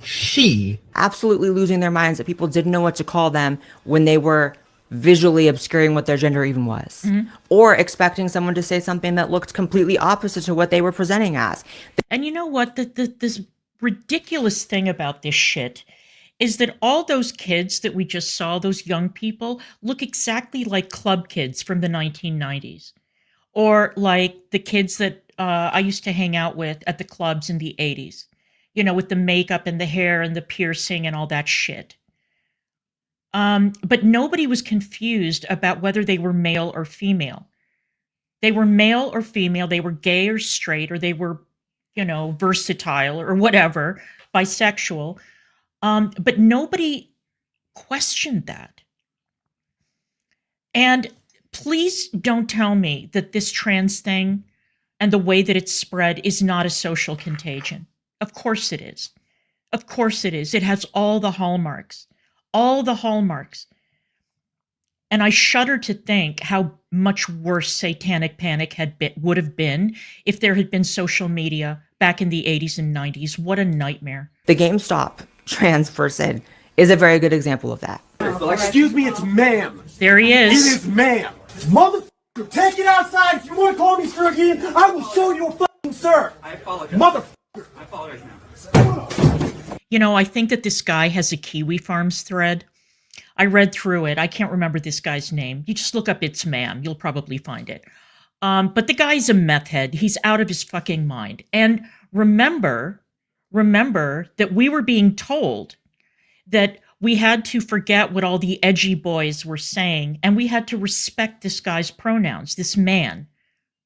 she? Absolutely losing their minds that people didn't know what to call them when they were visually obscuring what their gender even was, or expecting someone to say something that looked completely opposite to what they were presenting as. And you know what? This ridiculous thing about this shit is that all those kids that we just saw, those young people, look exactly like club kids from the 1990s, or like the kids that I used to hang out with at the clubs in the 80s, with the makeup and the hair and the piercing and all that shit. But nobody was confused about whether they were male or female. They were male or female, they were gay or straight, or they were, versatile or whatever, bisexual. But nobody questioned that. And please don't tell me that this trans thing and the way that it's spread is not a social contagion. Of course it is. Of course it is. It has all the hallmarks. All the hallmarks. And I shudder to think how much worse Satanic Panic would have been if there had been social media back in the 80s and 90s. What a nightmare. The GameStop trans person is a very good example of that. Excuse me, it's ma'am. There he is. It is ma'am. Motherfucker, take it outside. If you want to call me sir again, I will show you a fucking sir. I apologize. Motherfucker. I apologize now. I think that this guy has a Kiwi Farms thread. I read through it. I can't remember this guy's name. You just look up It's Ma'am. You'll probably find it. But the guy's a meth head. He's out of his fucking mind. And remember that we were being told that we had to forget what all the edgy boys were saying, and we had to respect this guy's pronouns, this man,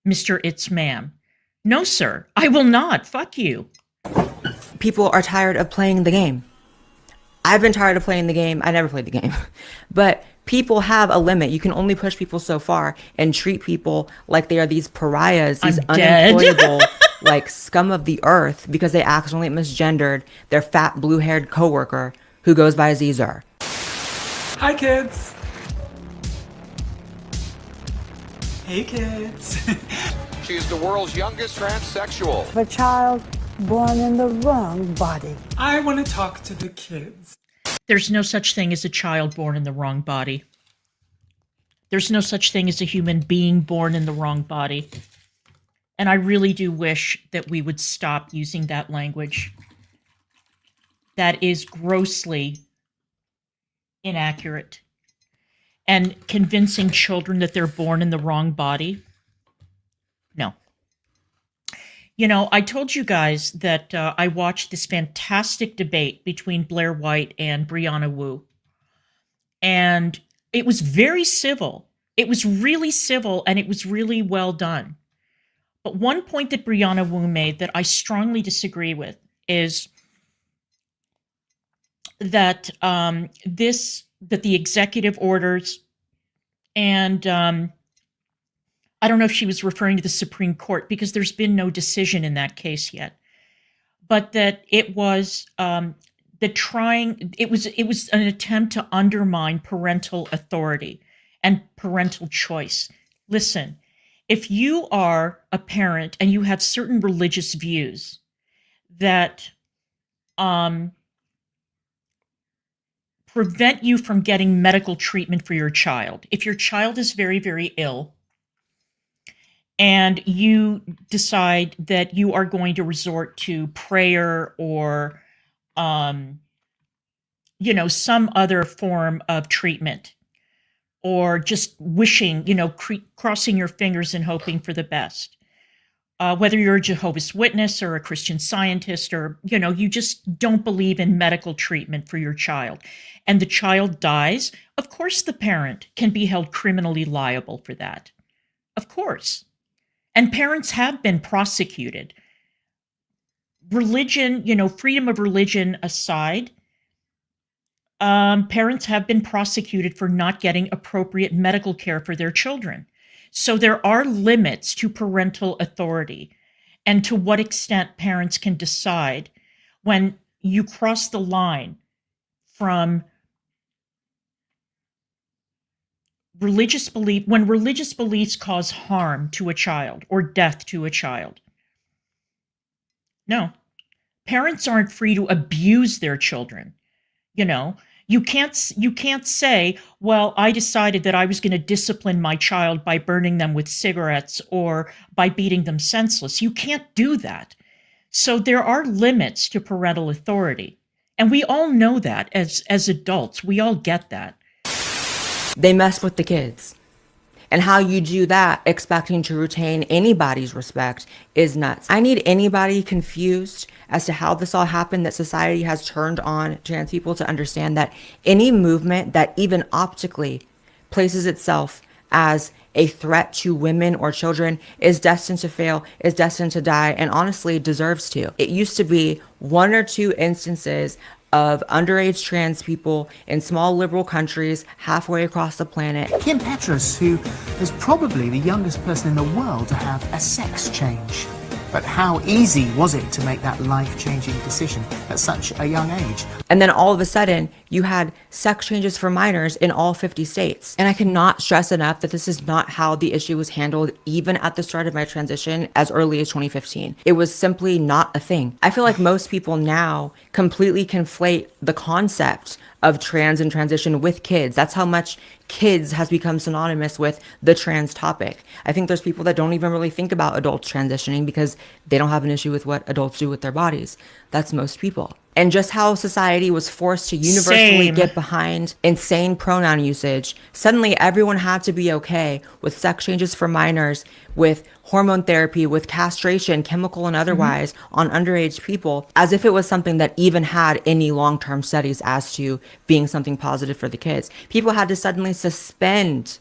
Mr. It's Ma'am. No, sir, I will not. Fuck you. People are tired of playing the game. I've been tired of playing the game. I never played the game. But people have a limit. You can only push people so far and treat people like they are these pariahs, these unemployable, like scum of the earth because they accidentally misgendered their fat blue-haired coworker who goes by Zora. Hi, kids. Hey, kids. She's the world's youngest transsexual. Of a child born in the wrong body. I want to talk to the kids. There's no such thing as a child born in the wrong body. There's no such thing as a human being born in the wrong body. And I really do wish that we would stop using that language. That is grossly inaccurate. And convincing children that they're born in the wrong body. No. You know, I told you guys that I watched this fantastic debate between Blaire White and Brianna Wu. And it was very civil. It was really civil, and it was really well done. But one point that Brianna Wu made that I strongly disagree with is that that the executive orders and I don't know if she was referring to the Supreme Court because there's been no decision in that case yet, but that it was it was an attempt to undermine parental authority and parental choice. Listen, if you are a parent and you have certain religious views that prevent you from getting medical treatment for your child, if your child is very, very ill, and you decide that you are going to resort to prayer or, some other form of treatment, or just wishing, crossing your fingers and hoping for the best. Whether you're a Jehovah's Witness or a Christian Scientist, or, you just don't believe in medical treatment for your child, and the child dies, of course the parent can be held criminally liable for that. Of course. And parents have been prosecuted. Religion, freedom of religion aside, parents have been prosecuted for not getting appropriate medical care for their children. So there are limits to parental authority and to what extent parents can decide when you cross the line from religious belief, when religious beliefs cause harm to a child or death to a child. No, parents aren't free to abuse their children. You can't say, well, I decided that I was going to discipline my child by burning them with cigarettes or by beating them senseless. You can't do that. So there are limits to parental authority. And we all know that as adults. We all get that. They mess with the kids. And how you do that, expecting to retain anybody's respect, is nuts. I need anybody confused as to how this all happened, that society has turned on trans people, to understand that any movement that even optically places itself as a threat to women or children is destined to fail, is destined to die, and honestly deserves to. It used to be one or two instances of underage trans people in small liberal countries halfway across the planet. Kim Petras, who is probably the youngest person in the world to have a sex change. But how easy was it to make that life-changing decision at such a young age? And then all of a sudden, you had sex changes for minors in all 50 states. And I cannot stress enough that this is not how the issue was handled, even at the start of my transition as early as 2015. It was simply not a thing. I feel like most people now completely conflate the concept of trans and transition with kids. That's how much kids has become synonymous with the trans topic. I think there's people that don't even really think about adults transitioning because they don't have an issue with what adults do with their bodies. That's most people. And just how society was forced to universally get behind insane pronoun usage, suddenly everyone had to be okay with sex changes for minors, with hormone therapy, with castration, chemical and otherwise, on underage people, as if it was something that even had any long-term studies as to being something positive for the kids. People had to suddenly suspend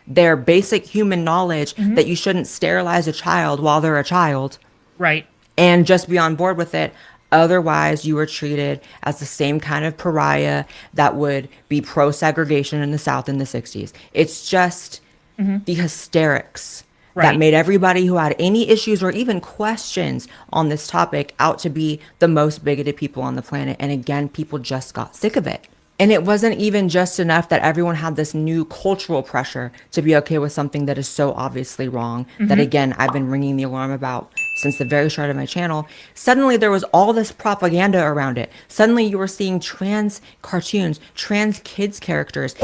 their basic human knowledge that you shouldn't sterilize a child while they're a child. Right. And just be on board with it. Otherwise, you were treated as the same kind of pariah that would be pro-segregation in the South in the 60s. It's just the hysterics that made everybody who had any issues or even questions on this topic out to be the most bigoted people on the planet. And again, people just got sick of it. And it wasn't even just enough that everyone had this new cultural pressure to be okay with something that is so obviously wrong, that again, I've been ringing the alarm about since the very start of my channel. Suddenly there was all this propaganda around it. Suddenly you were seeing trans cartoons, trans kids characters.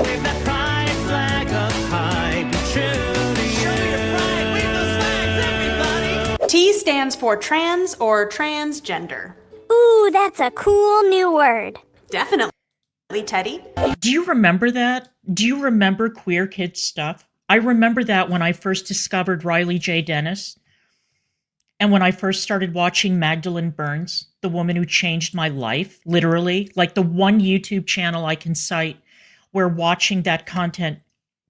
T stands for trans or transgender. Ooh, that's a cool new word. Definitely, Teddy. Do you remember that? Do you remember queer kids stuff? I remember that when I first discovered Riley J. Dennis. And when I first started watching Magdalene Burns, the woman who changed my life, literally, like the one YouTube channel I can cite where watching that content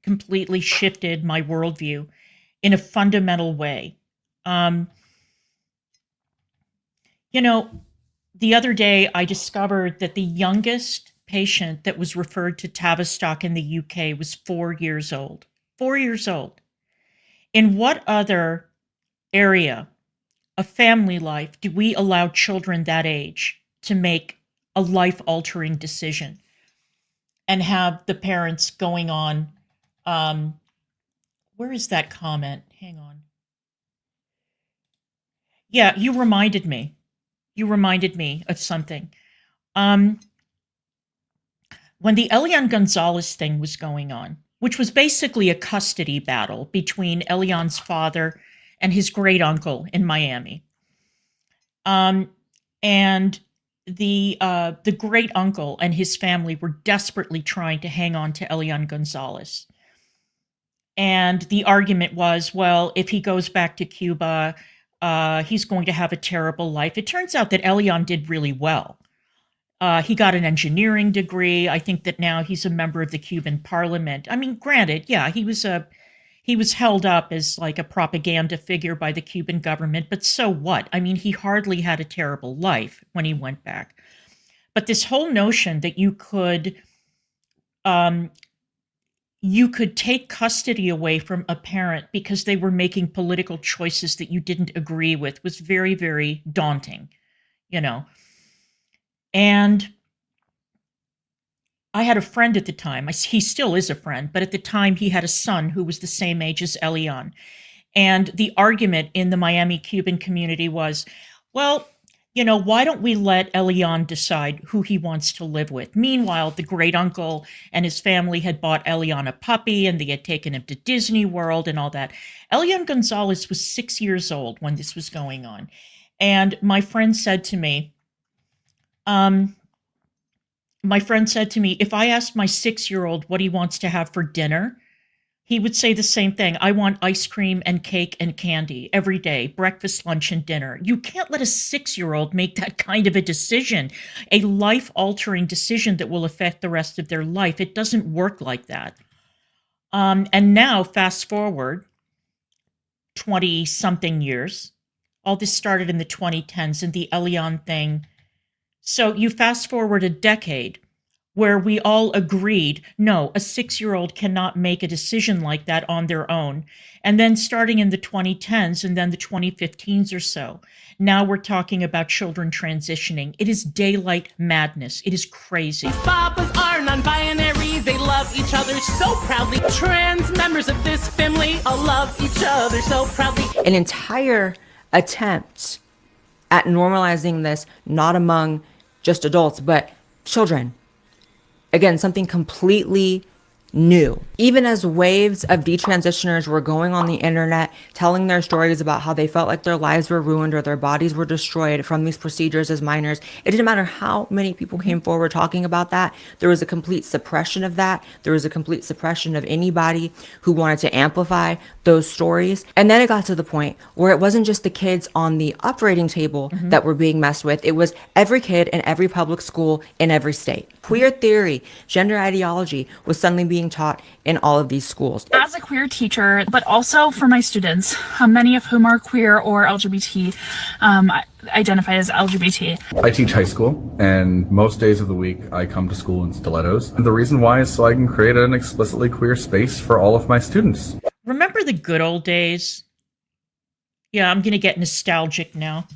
completely shifted my worldview in a fundamental way. You know, the other day I discovered that the youngest patient that was referred to Tavistock in the UK was 4 years old. 4 years old. In what other area of family life do we allow children that age to make a life-altering decision and have the parents going on, where is that comment? Hang on. Yeah, you reminded me. You reminded me of something. When the Elian Gonzalez thing was going on, which was basically a custody battle between Elian's father and his great uncle in Miami. And the great uncle and his family were desperately trying to hang on to Elian Gonzalez. And the argument was, well, if he goes back to Cuba, he's going to have a terrible life. It turns out that Elian did really well. He got an engineering degree. I think that now he's a member of the Cuban parliament. I mean, granted, yeah, he was held up as like a propaganda figure by the Cuban government, but so what? I mean, he hardly had a terrible life when he went back. But this whole notion that you could take custody away from a parent because they were making political choices that you didn't agree with was very, very daunting, you know. And I had a friend at the time. He still is a friend, but at the time he had a son who was the same age as Elian. And the argument in the Miami Cuban community was, well, you know, why don't we let Elian decide who he wants to live with? Meanwhile, the great uncle and his family had bought Elian a puppy and they had taken him to Disney World and all that. Elian Gonzalez was 6 years old when this was going on. And my friend said to me, if I asked my 6-year-old what he wants to have for dinner, he would say the same thing. I want ice cream and cake and candy every day, breakfast, lunch, and dinner. You can't let a 6-year-old make that kind of a decision, a life-altering decision that will affect the rest of their life. It doesn't work like that. And now, fast forward 20-something years, all this started in the 2010s and the Elian thing. So you fast forward a decade where we all agreed, no, a 6-year-old cannot make a decision like that on their own. And then starting in the 2010s and then the 2015s or so, now we're talking about children transitioning. It is daylight madness. It is crazy. Papas are non-binary. They love each other so proudly. Trans members of this family all love each other so proudly. An entire attempt at normalizing this, not among just adults, but children. Again, something completely new. Even as waves of detransitioners were going on the internet, telling their stories about how they felt like their lives were ruined or their bodies were destroyed from these procedures as minors, it didn't matter how many people came forward talking about that. There was a complete suppression of that. There was a complete suppression of anybody who wanted to amplify those stories. And then it got to the point where it wasn't just the kids on the operating table that were being messed with. It was every kid in every public school in every state. Queer theory, gender ideology was suddenly being taught in all of these schools. As a queer teacher, but also for my students, many of whom are queer or LGBT, identified as LGBT. I teach high school, and most days of the week I come to school in stilettos. And the reason why is so I can create an explicitly queer space for all of my students. Remember the good old days? Yeah, I'm going to get nostalgic now.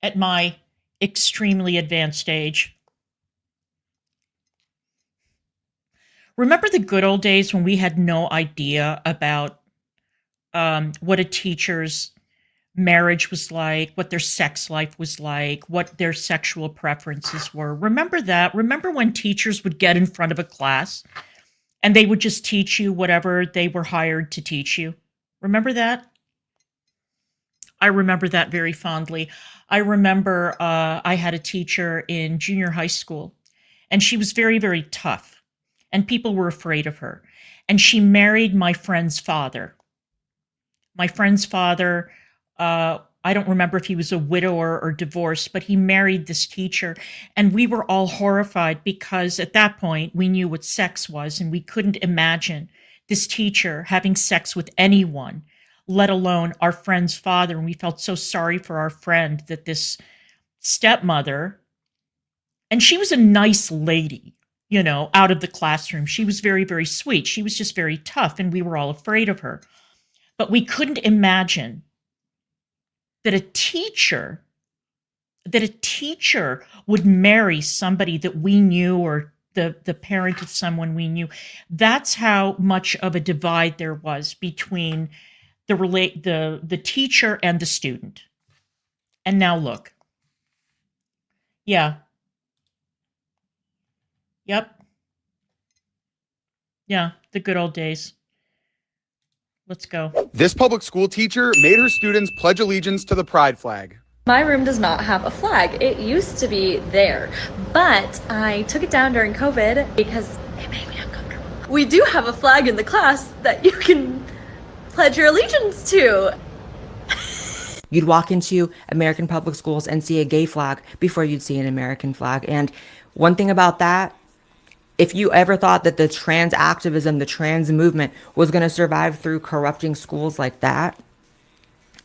At my extremely advanced age. Remember the good old days when we had no idea about what a teacher's marriage was like, what their sex life was like, what their sexual preferences were? Remember that? Remember when teachers would get in front of a class and they would just teach you whatever they were hired to teach you? Remember that? I remember that very fondly. I remember I had a teacher in junior high school, and she was very, very tough, and people were afraid of her. And she married my friend's father. My friend's father, I don't remember if he was a widower or divorced, but he married this teacher. And we were all horrified because at that point we knew what sex was, and we couldn't imagine this teacher having sex with anyone, let alone our friend's father. And we felt so sorry for our friend that this stepmother, and she was a nice lady, you know, out of the classroom. She was very, very sweet. She was just very tough, and we were all afraid of her. But we couldn't imagine that a teacher would marry somebody that we knew, or the parent of someone we knew. That's how much of a divide there was between the teacher and the student. And now look. Yeah. Yep. Yeah, the good old days. Let's go. This public school teacher made her students pledge allegiance to the pride flag. My room does not have a flag. It used to be there, but I took it down during COVID because it made me uncomfortable. We do have a flag in the class that you can pledge your allegiance to. You'd walk into American public schools and see a gay flag before you'd see an American flag. And one thing about that, if you ever thought that the trans activism, the trans movement was going to survive through corrupting schools like that,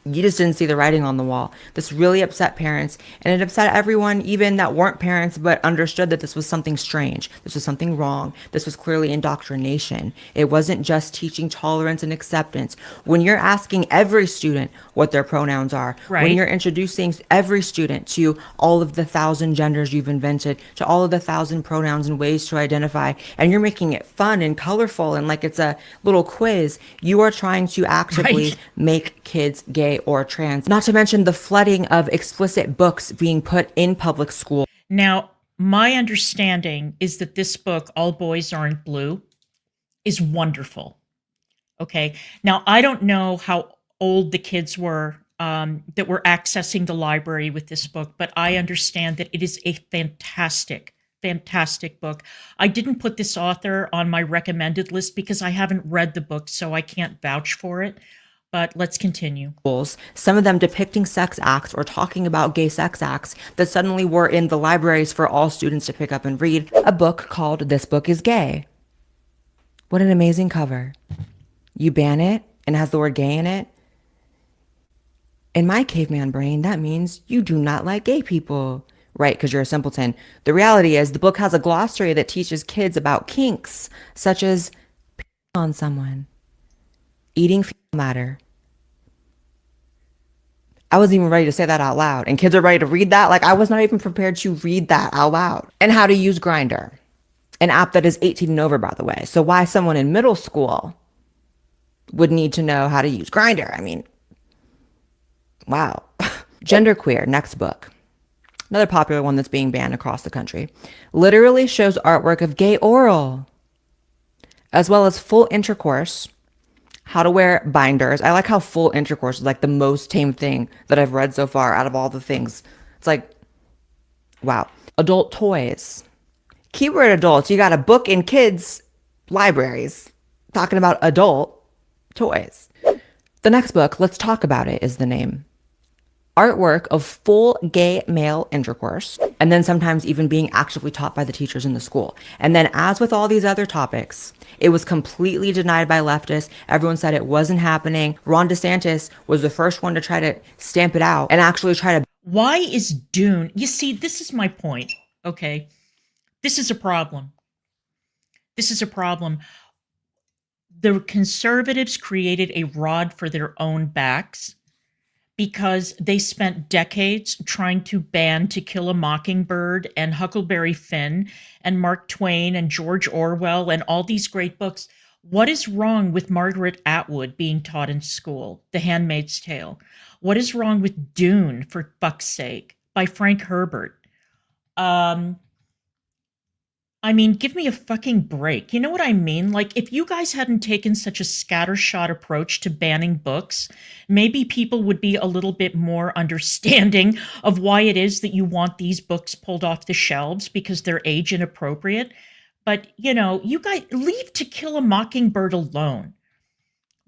you just didn't see the writing on the wall. This really upset parents, and it upset everyone, even that weren't parents, but understood that this was something strange. This was something wrong. This was clearly indoctrination. It wasn't just teaching tolerance and acceptance. When you're asking every student what their pronouns are, Right. when you're introducing every student to all of the 1,000 genders you've invented, to all of the 1,000 pronouns and ways to identify, and you're making it fun and colorful and like it's a little quiz, you are trying to actively Right. make kids gay or trans. Not to mention the flooding of explicit books being put in public school. Now, my understanding is that this book, All Boys Aren't Blue, is wonderful. Okay. Now, I don't know how old the kids were that were accessing the library with this book, but I understand that it is a fantastic, fantastic book. I didn't put this author on my recommended list because I haven't read the book, so I can't vouch for it. But let's continue. Some of them depicting sex acts or talking about gay sex acts that suddenly were in the libraries for all students to pick up and read. A book called This Book is Gay. What an amazing cover. You ban it and it has the word gay in it. In my caveman brain, that means you do not like gay people. Right, because you're a simpleton. The reality is the book has a glossary that teaches kids about kinks, such as on someone, eating fecal matter. I wasn't even ready to say that out loud, and kids are ready to read that. Like, I was not even prepared to read that out loud. And how to use Grindr, an app that is 18 and over, by the way. So why someone in middle school would need to know how to use Grindr? I mean, wow. Genderqueer, next book. Another popular one that's being banned across the country. Literally shows artwork of gay oral, as well as full intercourse, how to wear binders. I like how full intercourse is like the most tame thing that I've read so far out of all the things. It's like, wow. Adult toys. Keyword adults. You got a book in kids' libraries talking about adult toys. The next book, Let's Talk About It, is the name. Artwork of full gay male intercourse, and then sometimes even being actively taught by the teachers in the school. And then, as with all these other topics, it was completely denied by leftists. Everyone said it wasn't happening. Ron DeSantis was the first one to try to stamp it out and actually try to... Why is Dune? You see, this is my point, okay? This is a problem. This is a problem. The conservatives created a rod for their own backs because they spent decades trying to ban To Kill a Mockingbird and Huckleberry Finn and Mark Twain and George Orwell and all these great books. What is wrong with Margaret Atwood being taught in school? The Handmaid's Tale. What is wrong with Dune, for fuck's sake, by Frank Herbert? I mean, give me a fucking break. You know what I mean? Like, if you guys hadn't taken such a scattershot approach to banning books, maybe people would be a little bit more understanding of why it is that you want these books pulled off the shelves because they're age inappropriate. But, you know, you guys leave To Kill a Mockingbird alone.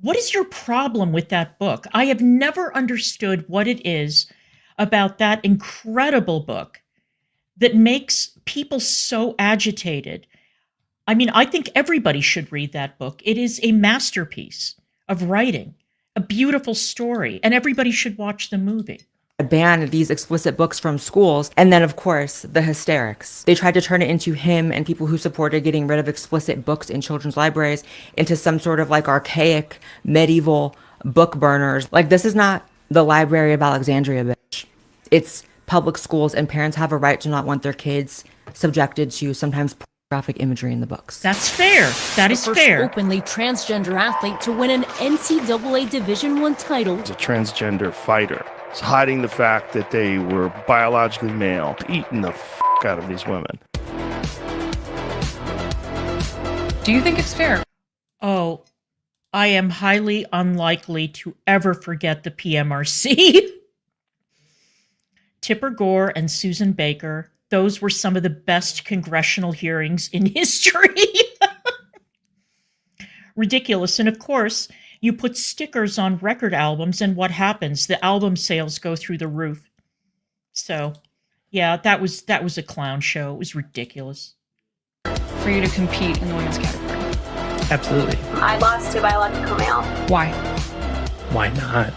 What is your problem with that book? I have never understood what it is about that incredible book that makes people so agitated. I mean, I think everybody should read that book. It is a masterpiece of writing, a beautiful story, and everybody should watch the movie. Ban these explicit books from schools. And then, of course, the hysterics. They tried to turn it into him and people who supported getting rid of explicit books in children's libraries into some sort of like archaic medieval book burners. Like, this is not the Library of Alexandria, bitch. It's public schools, and parents have a right to not want their kids subjected to sometimes pornographic imagery in the books. That's fair. That is fair. Openly transgender athlete to win an NCAA Division I title. A transgender fighter. It's hiding the fact that they were biologically male, eating the out of these women. Do you think it's fair? Oh, I am highly unlikely to ever forget the PMRC. Tipper Gore and Susan Baker, those were some of the best congressional hearings in history. Ridiculous. And of course, you put stickers on record albums, and what happens? The album sales go through the roof. So, yeah, that was a clown show. It was ridiculous. For you to compete in the women's category? Absolutely. I lost to biological male. Why? Why not?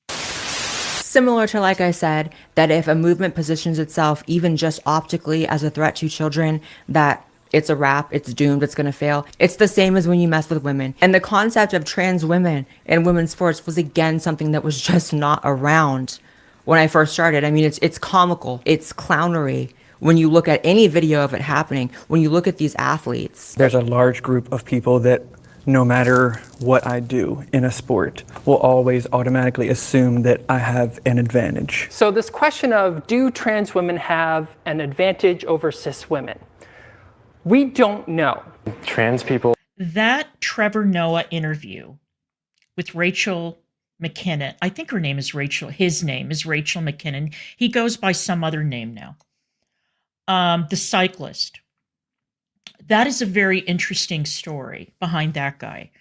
Similar to, like I said, that if a movement positions itself even just optically as a threat to children, that it's a wrap, it's doomed, it's going to fail. It's the same as when you mess with women. And the concept of trans women in women's sports was, again, something that was just not around when I first started. I mean, it's comical. It's clownery when you look at any video of it happening, when you look at these athletes. There's a large group of people that no matter what I do in a sport will always automatically assume that I have an advantage. So this question of, do trans women have an advantage over cis women? We don't know. Trans people. That Trevor Noah interview with Rachel McKinnon, I think her name is Rachel, his name is Rachel McKinnon. He goes by some other name now. The cyclist. That is a very interesting story behind that guy.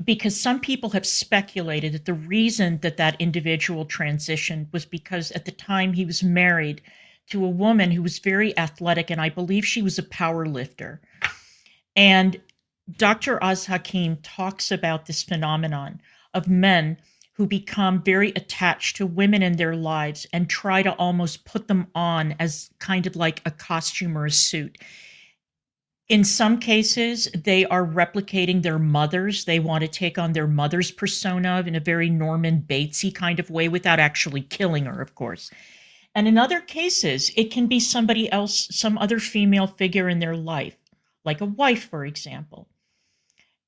Because some people have speculated that the reason that that individual transitioned was because at the time he was married to a woman who was very athletic, and I believe she was a power lifter. And Dr. Oz Hakeem talks about this phenomenon of men who become very attached to women in their lives and try to almost put them on as kind of like a costume or a suit. In some cases, they are replicating their mothers. They want to take on their mother's persona in a very Norman Batesy kind of way without actually killing her, of course. And in other cases, it can be somebody else, some other female figure in their life, like a wife, for example.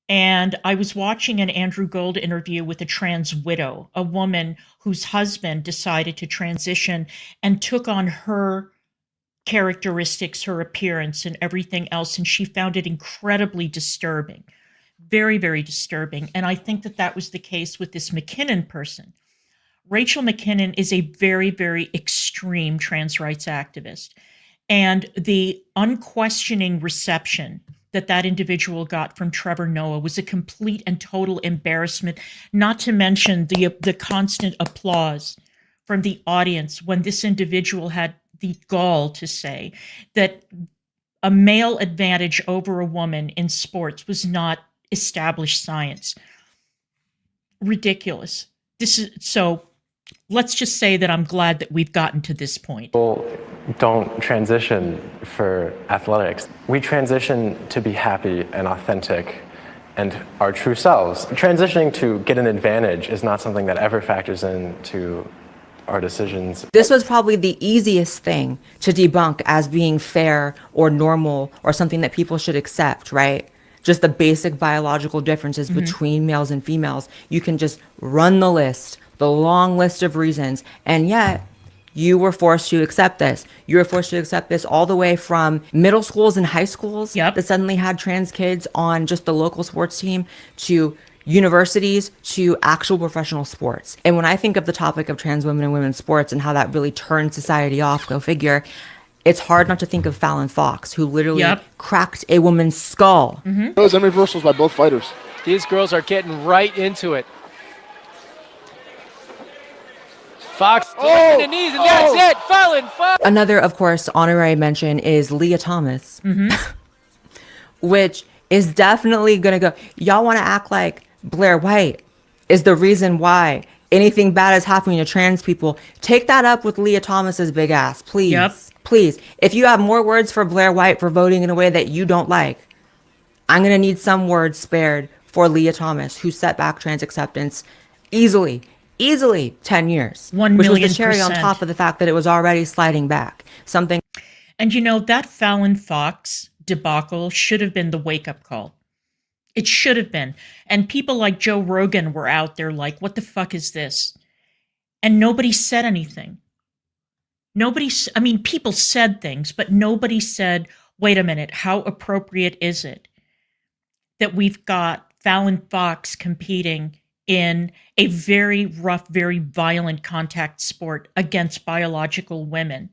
And I was watching an Andrew Gold interview with a trans widow, a woman whose husband decided to transition and took on her characteristics, her appearance, and everything else. And she found it incredibly disturbing, very, very disturbing. And I think that that was the case with this McKinnon person. Rachel McKinnon is a very, very extreme trans rights activist. And the unquestioning reception that that individual got from Trevor Noah was a complete and total embarrassment, not to mention the constant applause from the audience when this individual had the gall to say that a male advantage over a woman in sports was not established science. Ridiculous. This is so. Let's just say that I'm glad that we've gotten to this point. People don't transition for athletics. We transition to be happy and authentic and our true selves. Transitioning to get an advantage is not something that ever factors into our decisions. This was probably the easiest thing to debunk as being fair or normal or something that people should accept, right? Just the basic biological differences between males and females. You can just run the list, the long list of reasons, and yet you were forced to accept this. You were forced to accept this all the way from middle schools and high schools that suddenly had trans kids on just the local sports team to universities to actual professional sports. And when I think of the topic of trans women and women's sports and how that really turned society off, go figure, it's hard not to think of Fallon Fox, who literally cracked a woman's skull. Those end reversals by both fighters. These girls are getting right into it. Fox to the knees, and that's it. Fallon Fox. Another, of course, honorary mention is Leah Thomas, which is definitely going to go. Y'all want to act like Blaire White is the reason why anything bad is happening to trans people. Take that up with Leah Thomas's big ass, please. Please. If you have more words for Blaire White for voting in a way that you don't like, I'm going to need some words spared for Leah Thomas, who set back trans acceptance easily 10 years. 1 which was million the cherry on top of the fact that it was already sliding back. Something. And you know, that Fallon Fox debacle should have been the wake-up call. It should have been. And people like Joe Rogan were out there like, what the fuck is this? And nobody said anything. People said things, but nobody said, wait a minute, how appropriate is it that we've got Fallon Fox competing in a very rough, very violent contact sport against biological women?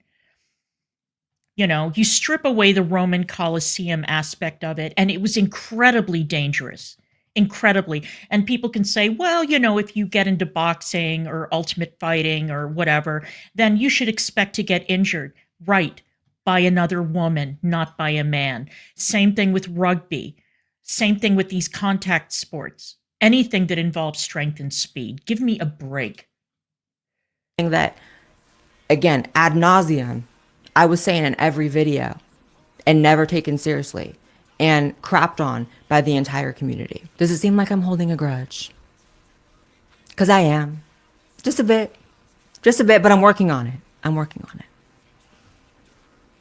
You know, you strip away the Roman Colosseum aspect of it, and it was incredibly dangerous. Incredibly. And people can say, well, you know, if you get into boxing or ultimate fighting or whatever, then you should expect to get injured. Right. By another woman, not by a man. Same thing with rugby. Same thing with these contact sports. Anything that involves strength and speed. Give me a break. That, again, ad nauseum, I was saying in every video and never taken seriously and crapped on by the entire community. Does it seem like I'm holding a grudge? Because I am. Just a bit, but I'm working on it.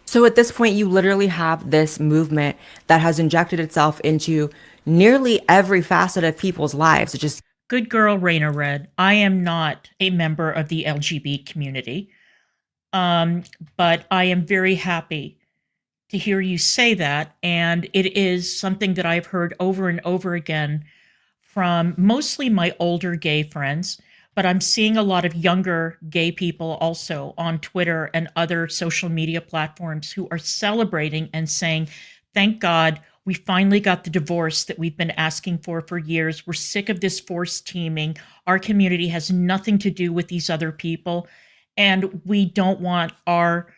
So at this point, you literally have this movement that has injected itself into nearly every facet of people's lives. It just good girl, Raina Red. I am not a member of the LGBT community. But I am very happy to hear you say that. And it is something that I've heard over and over again from mostly my older gay friends, but I'm seeing a lot of younger gay people also on Twitter and other social media platforms who are celebrating and saying, thank God we finally got the divorce that we've been asking for years. We're sick of this forced teaming. Our community has nothing to do with these other people. And we don't want our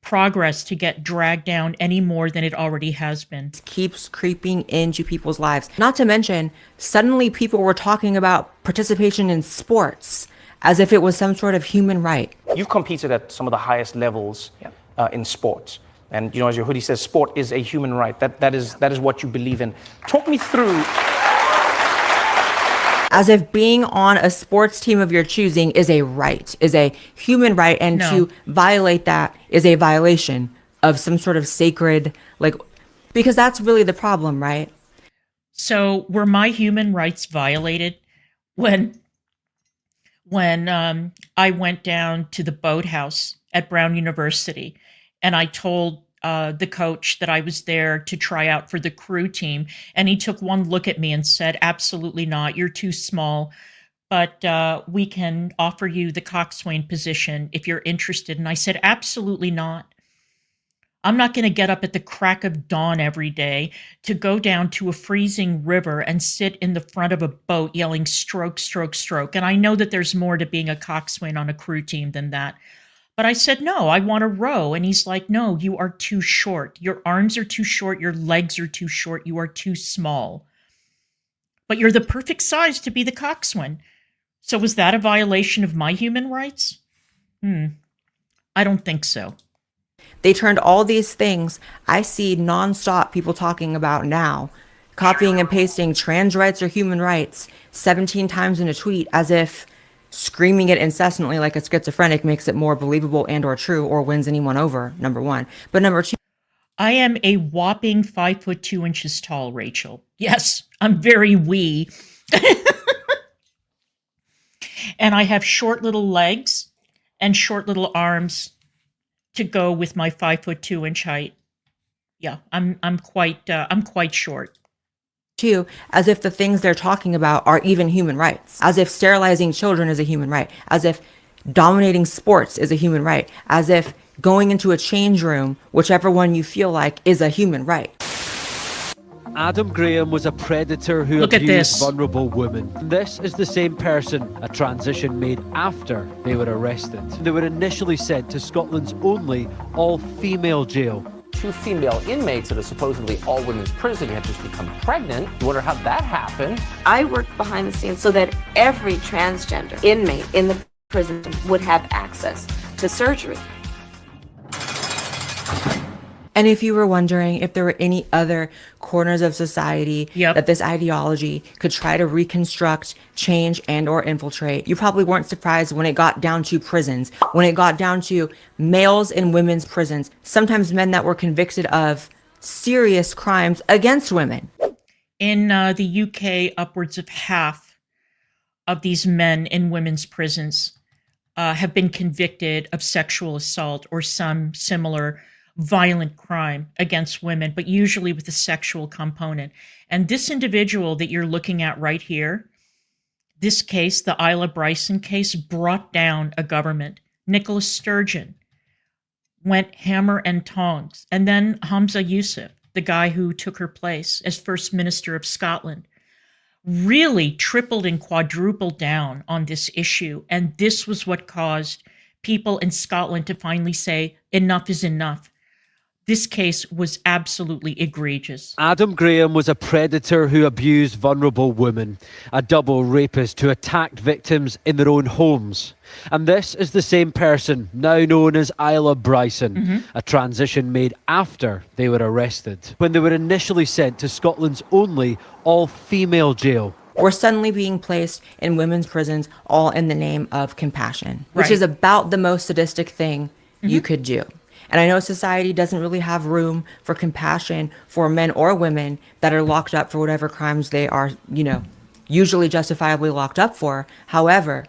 progress to get dragged down any more than it already has been. Keeps creeping into people's lives. Not to mention, suddenly people were talking about participation in sports as if it was some sort of human right. You've competed at some of the highest levels in sports. And, you know, as your hoodie says, sport is a human right. That is what you believe in. Talk me through. As if being on a sports team of your choosing is a right, is a human right, and to violate that is a violation of some sort of sacred, because that's really the problem, right? So were my human rights violated when I went down to the boathouse at Brown University and I told the coach that I was there to try out for the crew team, and he took one look at me and said, absolutely not, you're too small, but we can offer you the coxswain position if you're interested. And I said, absolutely not. I'm not going to get up at the crack of dawn every day to go down to a freezing river and sit in the front of a boat yelling stroke, stroke, stroke. And I know that there's more to being a coxswain on a crew team than that. But I said, no, I want to row. And he's like, no, you are too short. Your arms are too short. Your legs are too short. You are too small. But you're the perfect size to be the coxswain. So was that a violation of my human rights? I don't think so. They turned all these things I see nonstop people talking about now copying and pasting trans rights or human rights 17 times in a tweet as if screaming it incessantly like a schizophrenic makes it more believable and or true or wins anyone over, number one. But number two, I am a whopping 5 foot 2 inches tall, Rachel. Yes, I'm very wee. And I have short little legs and short little arms to go with my 5 foot 2 inch height. Yeah, I'm quite short. Too, as if the things they're talking about are even human rights, as if sterilizing children is a human right, as if dominating sports is a human right, as if going into a change room, whichever one you feel like, is a human right. Adam Graham was a predator who abused vulnerable women. This is the same person, a transition made after they were arrested. They were initially sent to Scotland's only all-female jail. 2 female inmates at a supposedly all-women's prison had just become pregnant. You wonder how that happened. I worked behind the scenes so that every transgender inmate in the prison would have access to surgery. And if you were wondering if there were any other corners of society that this ideology could try to reconstruct, change, and or infiltrate, you probably weren't surprised when it got down to prisons, when it got down to males in women's prisons, sometimes men that were convicted of serious crimes against women. In the UK, upwards of half of these men in women's prisons have been convicted of sexual assault or some similar violent crime against women, but usually with a sexual component. And this individual that you're looking at right here, this case, the Isla Bryson case, brought down a government. Nicola Sturgeon went hammer and tongs. And then Hamza Yusuf, the guy who took her place as First Minister of Scotland, really tripled and quadrupled down on this issue. And this was what caused people in Scotland to finally say, enough is enough. This case was absolutely egregious. Adam Graham was a predator who abused vulnerable women, a double rapist who attacked victims in their own homes. And this is the same person, now known as Isla Bryson, a transition made after they were arrested, when they were initially sent to Scotland's only all-female jail. We're suddenly being placed in women's prisons, all in the name of compassion, which is about the most sadistic thing you could do. And I know society doesn't really have room for compassion for men or women that are locked up for whatever crimes they are, usually justifiably locked up for. However,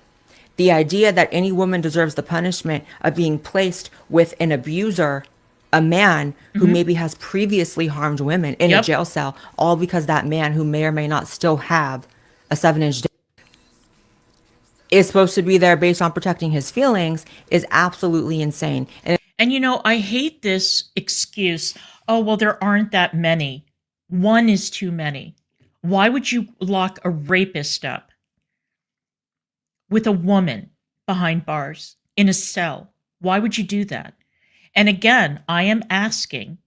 the idea that any woman deserves the punishment of being placed with an abuser, a man who maybe has previously harmed women in a jail cell, all because that man, who may or may not still have a 7-inch dick, is supposed to be there based on protecting his feelings, is absolutely insane. And I hate this excuse. Oh, well, there aren't that many. One is too many. Why would you lock a rapist up with a woman behind bars in a cell? Why would you do that? And again, I am asking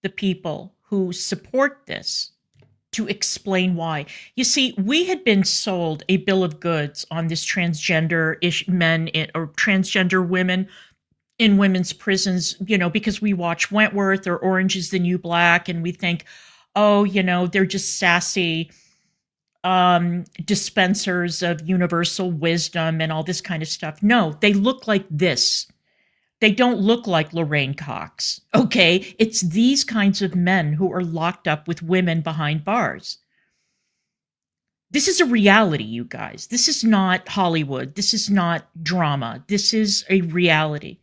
the people who support this to explain why. You see, we had been sold a bill of goods on this transgender-ish men or transgender women in women's prisons, because we watch Wentworth or Orange is the New Black, and we think, oh, they're just sassy dispensers of universal wisdom and all this kind of stuff. No, they look like this. They don't look like Lorraine Cox, okay? It's these kinds of men who are locked up with women behind bars. This is a reality, you guys. This is not Hollywood. This is not drama. This is a reality.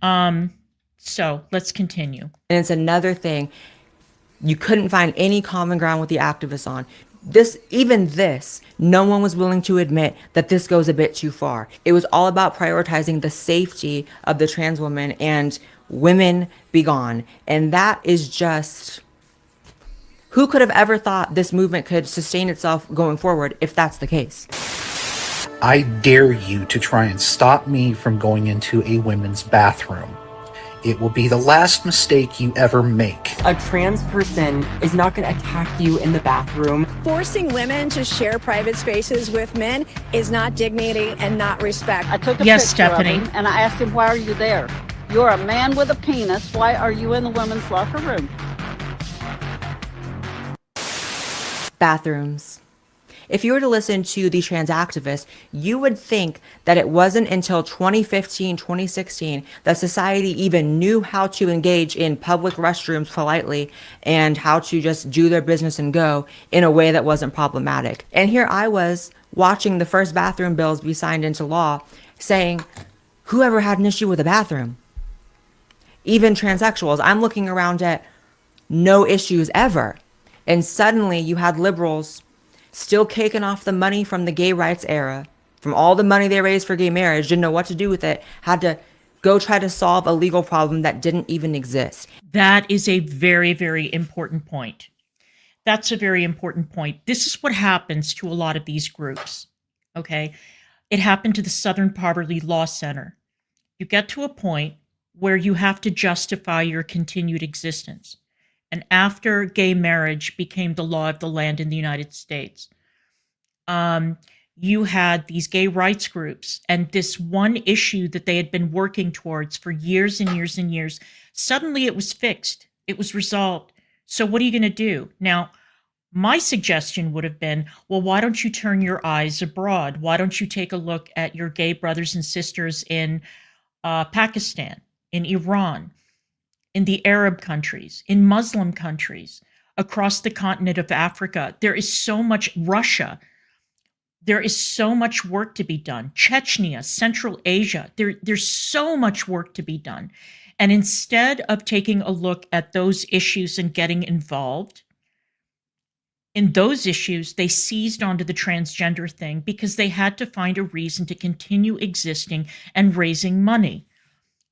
So let's continue. And it's another thing you couldn't find any common ground with the activists on. No one was willing to admit that this goes a bit too far. It was all about prioritizing the safety of the trans woman and women be gone. And that is just, who could have ever thought this movement could sustain itself going forward if that's the case? I dare you to try and stop me from going into a women's bathroom. It will be the last mistake you ever make. A trans person is not going to attack you in the bathroom. Forcing women to share private spaces with men is not dignity and not respect. I took a picture of him and I asked him, why are you there? You're a man with a penis. Why are you in the women's locker room? Bathrooms. If you were to listen to the trans activists, you would think that it wasn't until 2015, 2016 that society even knew how to engage in public restrooms politely and how to just do their business and go in a way that wasn't problematic. And here I was watching the first bathroom bills be signed into law saying, whoever had an issue with a bathroom? Even transsexuals. I'm looking around at no issues ever. And suddenly you had liberals still caking off the money from the gay rights era, from all the money they raised for gay marriage, didn't know what to do with it, had to go try to solve a legal problem that didn't even exist. That is a very, very important point. That's a very important point. This is what happens to a lot of these groups, okay? It happened to the Southern Poverty Law Center. You get to a point where you have to justify your continued existence. And after gay marriage became the law of the land in the United States, you had these gay rights groups, and this one issue that they had been working towards for years and years and years, suddenly it was fixed. It was resolved. So what are you going to do? Now, my suggestion would have been, well, why don't you turn your eyes abroad? Why don't you take a look at your gay brothers and sisters in Pakistan, in Iran, in the Arab countries, in Muslim countries, across the continent of Africa? There is so much, Russia, there is so much work to be done. Chechnya, Central Asia, there's so much work to be done. And instead of taking a look at those issues and getting involved in those issues, they seized onto the transgender thing because they had to find a reason to continue existing and raising money.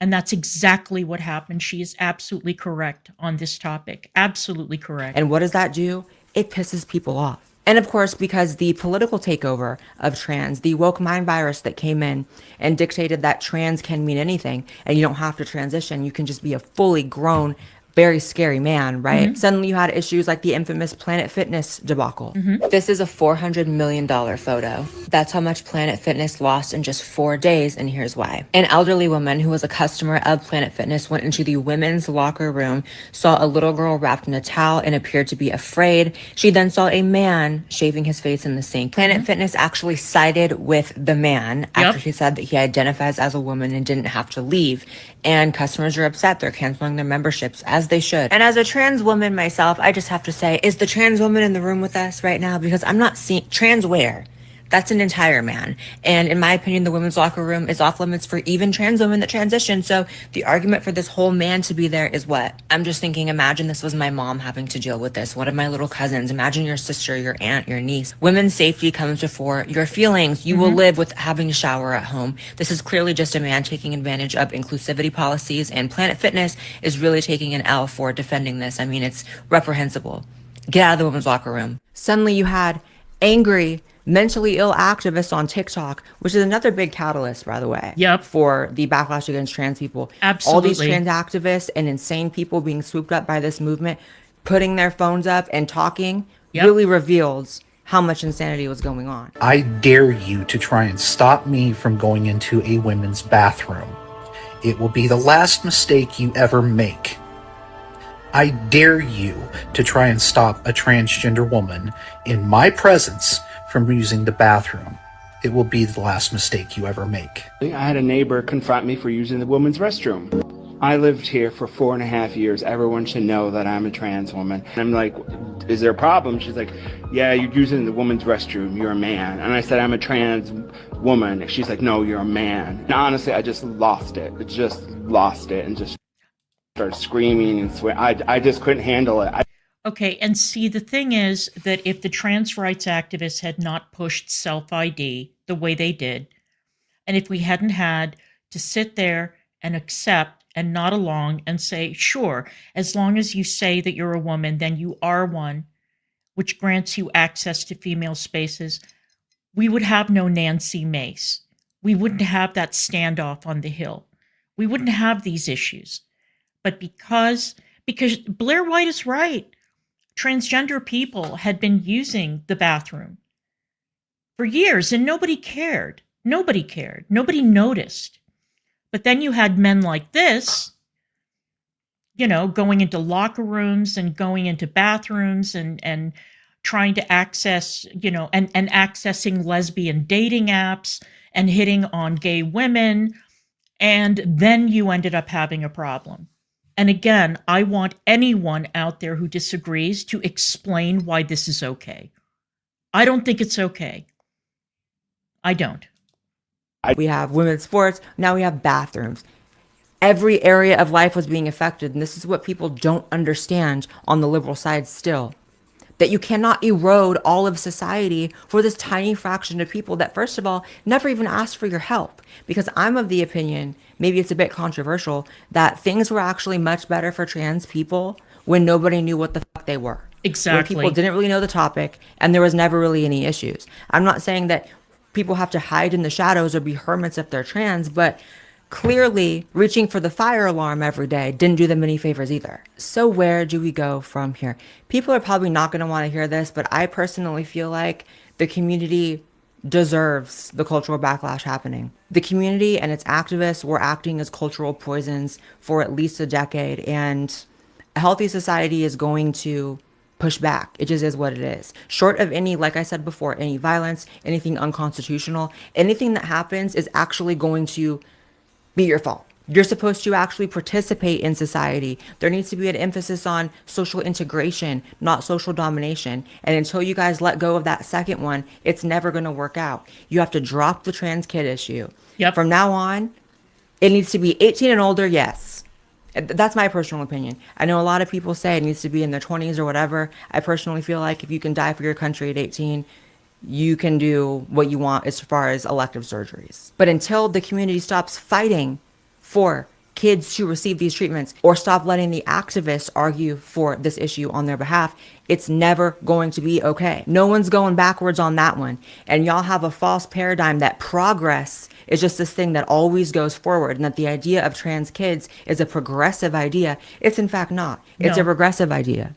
And that's exactly what happened. She is absolutely correct on this topic. Absolutely correct. And what does that do? It pisses people off. And of course, because the political takeover of trans, the woke mind virus that came in and dictated that trans can mean anything and you don't have to transition, you can just be a fully grown, very scary man, right? Suddenly you had issues like the infamous Planet Fitness debacle. This is a $400 million photo. That's how much Planet Fitness lost in just 4 days, and here's why. An elderly woman who was a customer of Planet Fitness went into the women's locker room, saw a little girl wrapped in a towel and appeared to be afraid. She then saw a man shaving his face in the sink. Planet Fitness actually sided with the man after he said that he identifies as a woman and didn't have to leave. And customers are upset. They're canceling their memberships, as they should. And as a trans woman myself, I just have to say, is the trans woman in the room with us right now? Because I'm not seeing trans where? That's an entire man. And in my opinion, the women's locker room is off limits for even trans women that transition. So the argument for this whole man to be there is what? I'm just thinking, imagine this was my mom having to deal with this. One of my little cousins. Imagine your sister, your aunt, your niece. Women's safety comes before your feelings. You will live with having a shower at home. This is clearly just a man taking advantage of inclusivity policies, and Planet Fitness is really taking an L for defending this. I mean, it's reprehensible. Get out of the women's locker room. Suddenly you had angry, mentally ill activists on TikTok, which is another big catalyst, by the way, for the backlash against trans people. Absolutely. All these trans activists and insane people being swooped up by this movement, putting their phones up and talking, really reveals how much insanity was going on. I dare you to try and stop me from going into a women's bathroom. It will be the last mistake you ever make. I dare you to try and stop a transgender woman in my presence from using the bathroom. It will be the last mistake you ever make. I had a neighbor confront me for using the women's restroom. I lived here for 4.5 years. Everyone should know that I'm a trans woman. And I'm like, is there a problem? She's like, yeah, you're using the women's restroom. You're a man. And I said, I'm a trans woman. She's like, no, you're a man. And honestly, I just lost it. I just lost it and just started screaming and swearing. I just couldn't handle it. Okay, and see, the thing is that if the trans rights activists had not pushed self-ID the way they did, and if we hadn't had to sit there and accept and nod along and say, sure, as long as you say that you're a woman, then you are one, which grants you access to female spaces, we would have no Nancy Mace. We wouldn't have that standoff on the Hill. We wouldn't have these issues. But because Blaire White is right, transgender people had been using the bathroom for years and nobody cared. Nobody cared. Nobody noticed. But then you had men like this, you know, going into locker rooms and going into bathrooms and trying to access, and accessing lesbian dating apps and hitting on gay women. And then you ended up having a problem. And again, I want anyone out there who disagrees to explain why this is okay. I don't think it's okay. I don't. We have women's sports. Now we have bathrooms. Every area of life was being affected. And this is what people don't understand on the liberal side still. That you cannot erode all of society for this tiny fraction of people that, first of all, never even asked for your help. Because I'm of the opinion, maybe it's a bit controversial, that things were actually much better for trans people when nobody knew what the fuck they were. Exactly. Where people didn't really know the topic and there was never really any issues. I'm not saying that people have to hide in the shadows or be hermits if they're trans, but clearly reaching for the fire alarm every day didn't do them any favors either. So where do we go from here? People are probably not going to want to hear this, but I personally feel like the community deserves the cultural backlash happening. The community and its activists were acting as cultural poisons for at least a decade, and a healthy society is going to push back. It just is what it is. Short of any, like I said before, any violence, anything unconstitutional, anything that happens is actually going to be your fault. You're supposed to actually participate in society. There needs to be an emphasis on social integration, not social domination. And until you guys let go of that second one, it's never going to work out. You have to drop the trans kid issue. Yep. From now on, it needs to be 18 and older, yes. That's my personal opinion. I know a lot of people say it needs to be in their 20s or whatever. I personally feel like if you can die for your country at 18, you can do what you want as far as elective surgeries. But until the community stops fighting for kids to receive these treatments or stop letting the activists argue for this issue on their behalf, it's never going to be okay. No one's going backwards on that one. And y'all have a false paradigm that progress is just this thing that always goes forward and that the idea of trans kids is a progressive idea. It's in fact not. It's a regressive idea.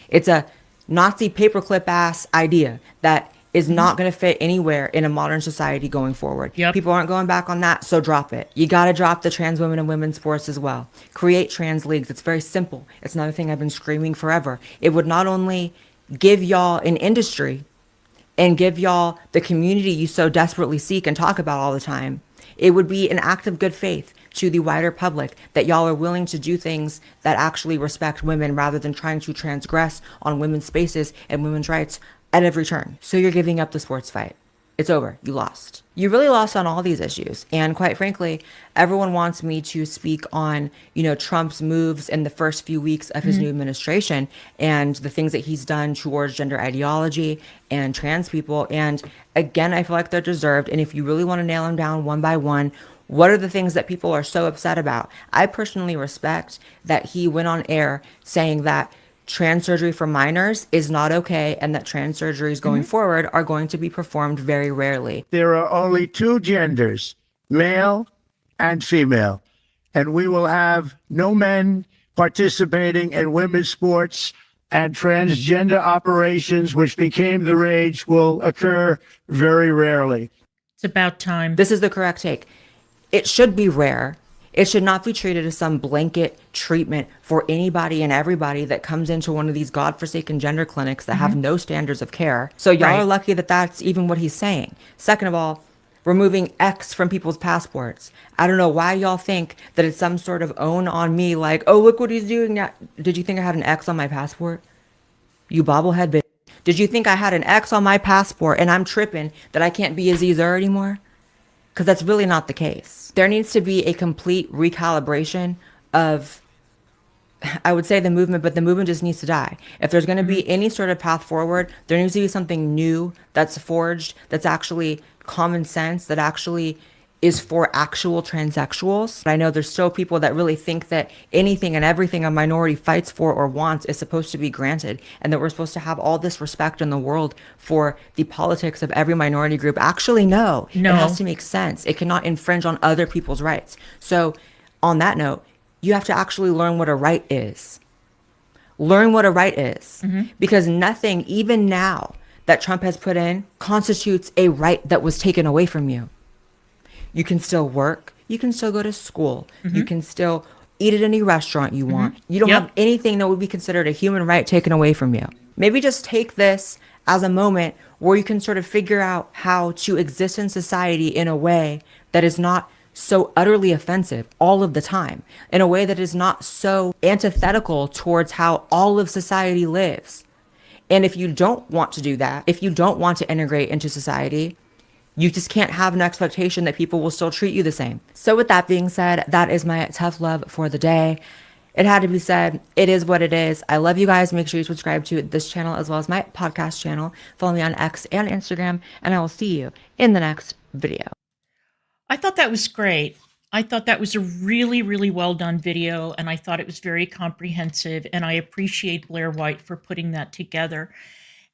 It's a Nazi paperclip ass idea that is not going to fit anywhere in a modern society going forward. Yep. People aren't going back on that, so drop it. You got to drop the trans women and women's sports as well. Create trans leagues. It's very simple. It's another thing I've been screaming forever. It would not only give y'all an industry and give y'all the community you so desperately seek and talk about all the time, it would be an act of good faith to the wider public that y'all are willing to do things that actually respect women rather than trying to transgress on women's spaces and women's rights at every turn. So you're giving up the sports fight. It's over. You lost. You really lost on all these issues. And quite frankly, everyone wants me to speak on, Trump's moves in the first few weeks of his new administration and the things that he's done towards gender ideology and trans people. And again, I feel like they're deserved. And if you really want to nail them down one by one, what are the things that people are so upset about? I personally respect that he went on air saying that trans surgery for minors is not okay and that trans surgeries going forward are going to be performed very rarely. There are only two genders, male and female, and we will have no men participating in women's sports, and transgender operations, which became the rage, will occur very rarely. It's about time. This is the correct take. It should be rare. It should not be treated as some blanket treatment for anybody and everybody that comes into one of these godforsaken gender clinics that have no standards of care. So y'all are lucky that that's even what he's saying. Second of all, removing X from people's passports. I don't know why y'all think that it's some sort of own on me, like, oh, look what he's doing now. Did you think I had an X on my passport? You bobblehead bitch. Did you think I had an X on my passport and I'm tripping that I can't be Aziz anymore? Because that's really not the case. There needs to be a complete recalibration of, I would say, the movement, but the movement just needs to die. If there's going to be any sort of path forward, there needs to be something new that's forged, that's actually common sense, that actually is for actual transsexuals. I know there's still people that really think that anything and everything a minority fights for or wants is supposed to be granted, and that we're supposed to have all this respect in the world for the politics of every minority group. Actually, no. It has to make sense. It cannot infringe on other people's rights. So on that note, you have to actually learn what a right is. Learn what a right is. Because nothing, even now, that Trump has put in constitutes a right that was taken away from you. You can still work. You can still go to school. You can still eat at any restaurant you want. You don't have anything that would be considered a human right taken away from you. Maybe just take this as a moment where you can sort of figure out how to exist in society in a way that is not so utterly offensive all of the time, in a way that is not so antithetical towards how all of society lives. And if you don't want to do that, if you don't want to integrate into society, you just can't have an expectation that people will still treat you the same. So with that being said, that is my tough love for the day. It had to be said. It is what it is. I love you guys. Make sure you subscribe to this channel as well as my podcast channel. Follow me on X and Instagram, and I will see you in the next video. I thought that was great. I thought that was a really, really well done video, and I thought it was very comprehensive, and I appreciate Blaire White for putting that together.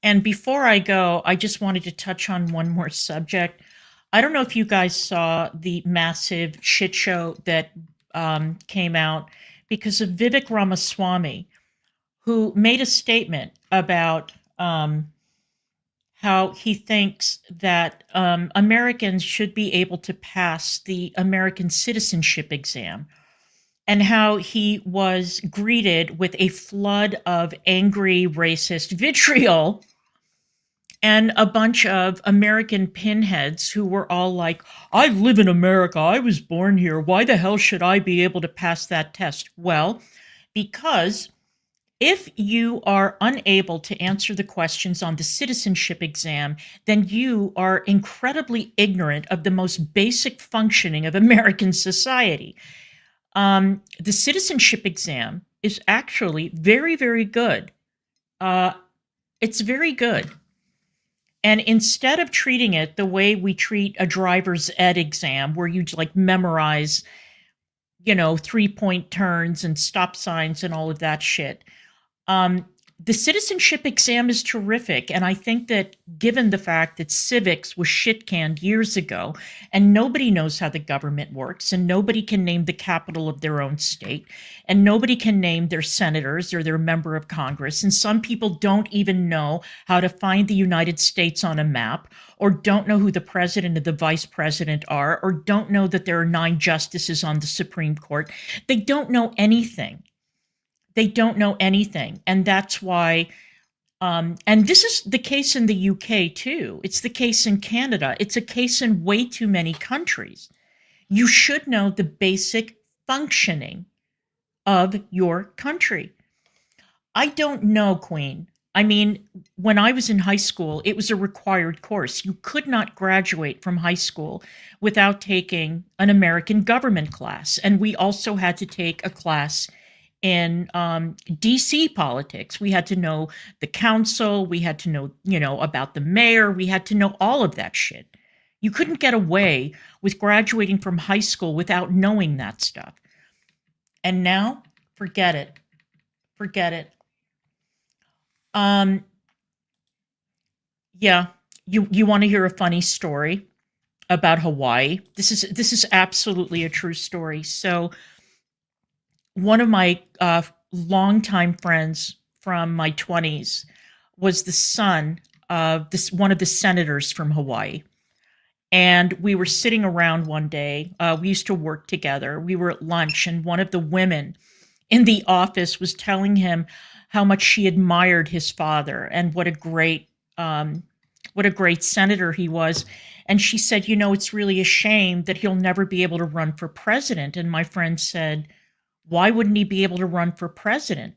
And before I go, I just wanted to touch on one more subject. I don't know if you guys saw the massive shit show that came out because of Vivek Ramaswamy, who made a statement about how he thinks that Americans should be able to pass the American citizenship exam, and how he was greeted with a flood of angry, racist vitriol and a bunch of American pinheads who were all like, I live in America, I was born here, why the hell should I be able to pass that test? Well, because if you are unable to answer the questions on the citizenship exam, then you are incredibly ignorant of the most basic functioning of American society. The citizenship exam is actually very, very good. It's very good. And instead of treating it the way we treat a driver's ed exam, where you like memorize, 3-point turns and stop signs and all of that shit, the citizenship exam is terrific. And I think that given the fact that civics was shit-canned years ago, and nobody knows how the government works, and nobody can name the capital of their own state, and nobody can name their senators or their member of Congress, and some people don't even know how to find the United States on a map, or don't know who the president and the vice president are, or don't know that there are 9 justices on the Supreme Court. They don't know anything. They don't know anything. And that's why, and this is the case in the UK too. It's the case in Canada. It's a case in way too many countries. You should know the basic functioning of your country. I don't know, Queen. I mean, when I was in high school, it was a required course. You could not graduate from high school without taking an American government class. And we also had to take a class in DC politics. We had to know the council. We had to know, about the mayor. We had to know all of that shit. You couldn't get away with graduating from high school without knowing that stuff. And now, forget it. Forget it. Yeah, you want to hear a funny story about Hawaii? This is absolutely a true story. So, one of my longtime friends from my 20s was the son of one of the senators from Hawaii. And we were sitting around one day. We used to work together. We were at lunch, and one of the women in the office was telling him how much she admired his father and what a great senator he was. And she said, it's really a shame that he'll never be able to run for president. And my friend said, why wouldn't he be able to run for president?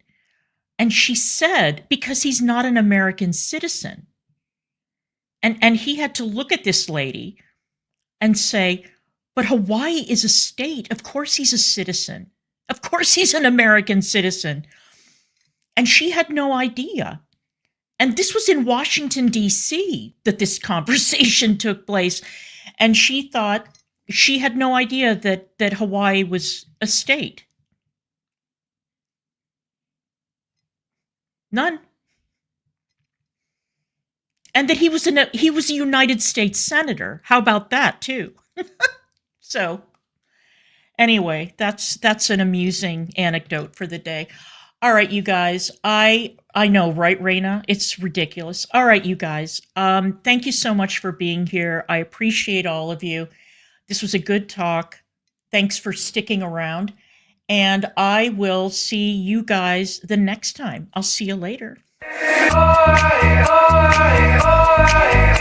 And she said, because he's not an American citizen. And he had to look at this lady and say, but Hawaii is a state. Of course he's a citizen. Of course he's an American citizen. And she had no idea. And this was in Washington, D.C. that this conversation took place. And she thought she had no idea that Hawaii was a state. None. And that he was a United States senator. How about that too? So anyway, that's an amusing anecdote for the day. All right, you guys. I know, right, Raina? It's ridiculous. All right, you guys. Thank you so much for being here. I appreciate all of you. This was a good talk. Thanks for sticking around. And I will see you guys the next time. I'll see you later. Oi, oi, oi.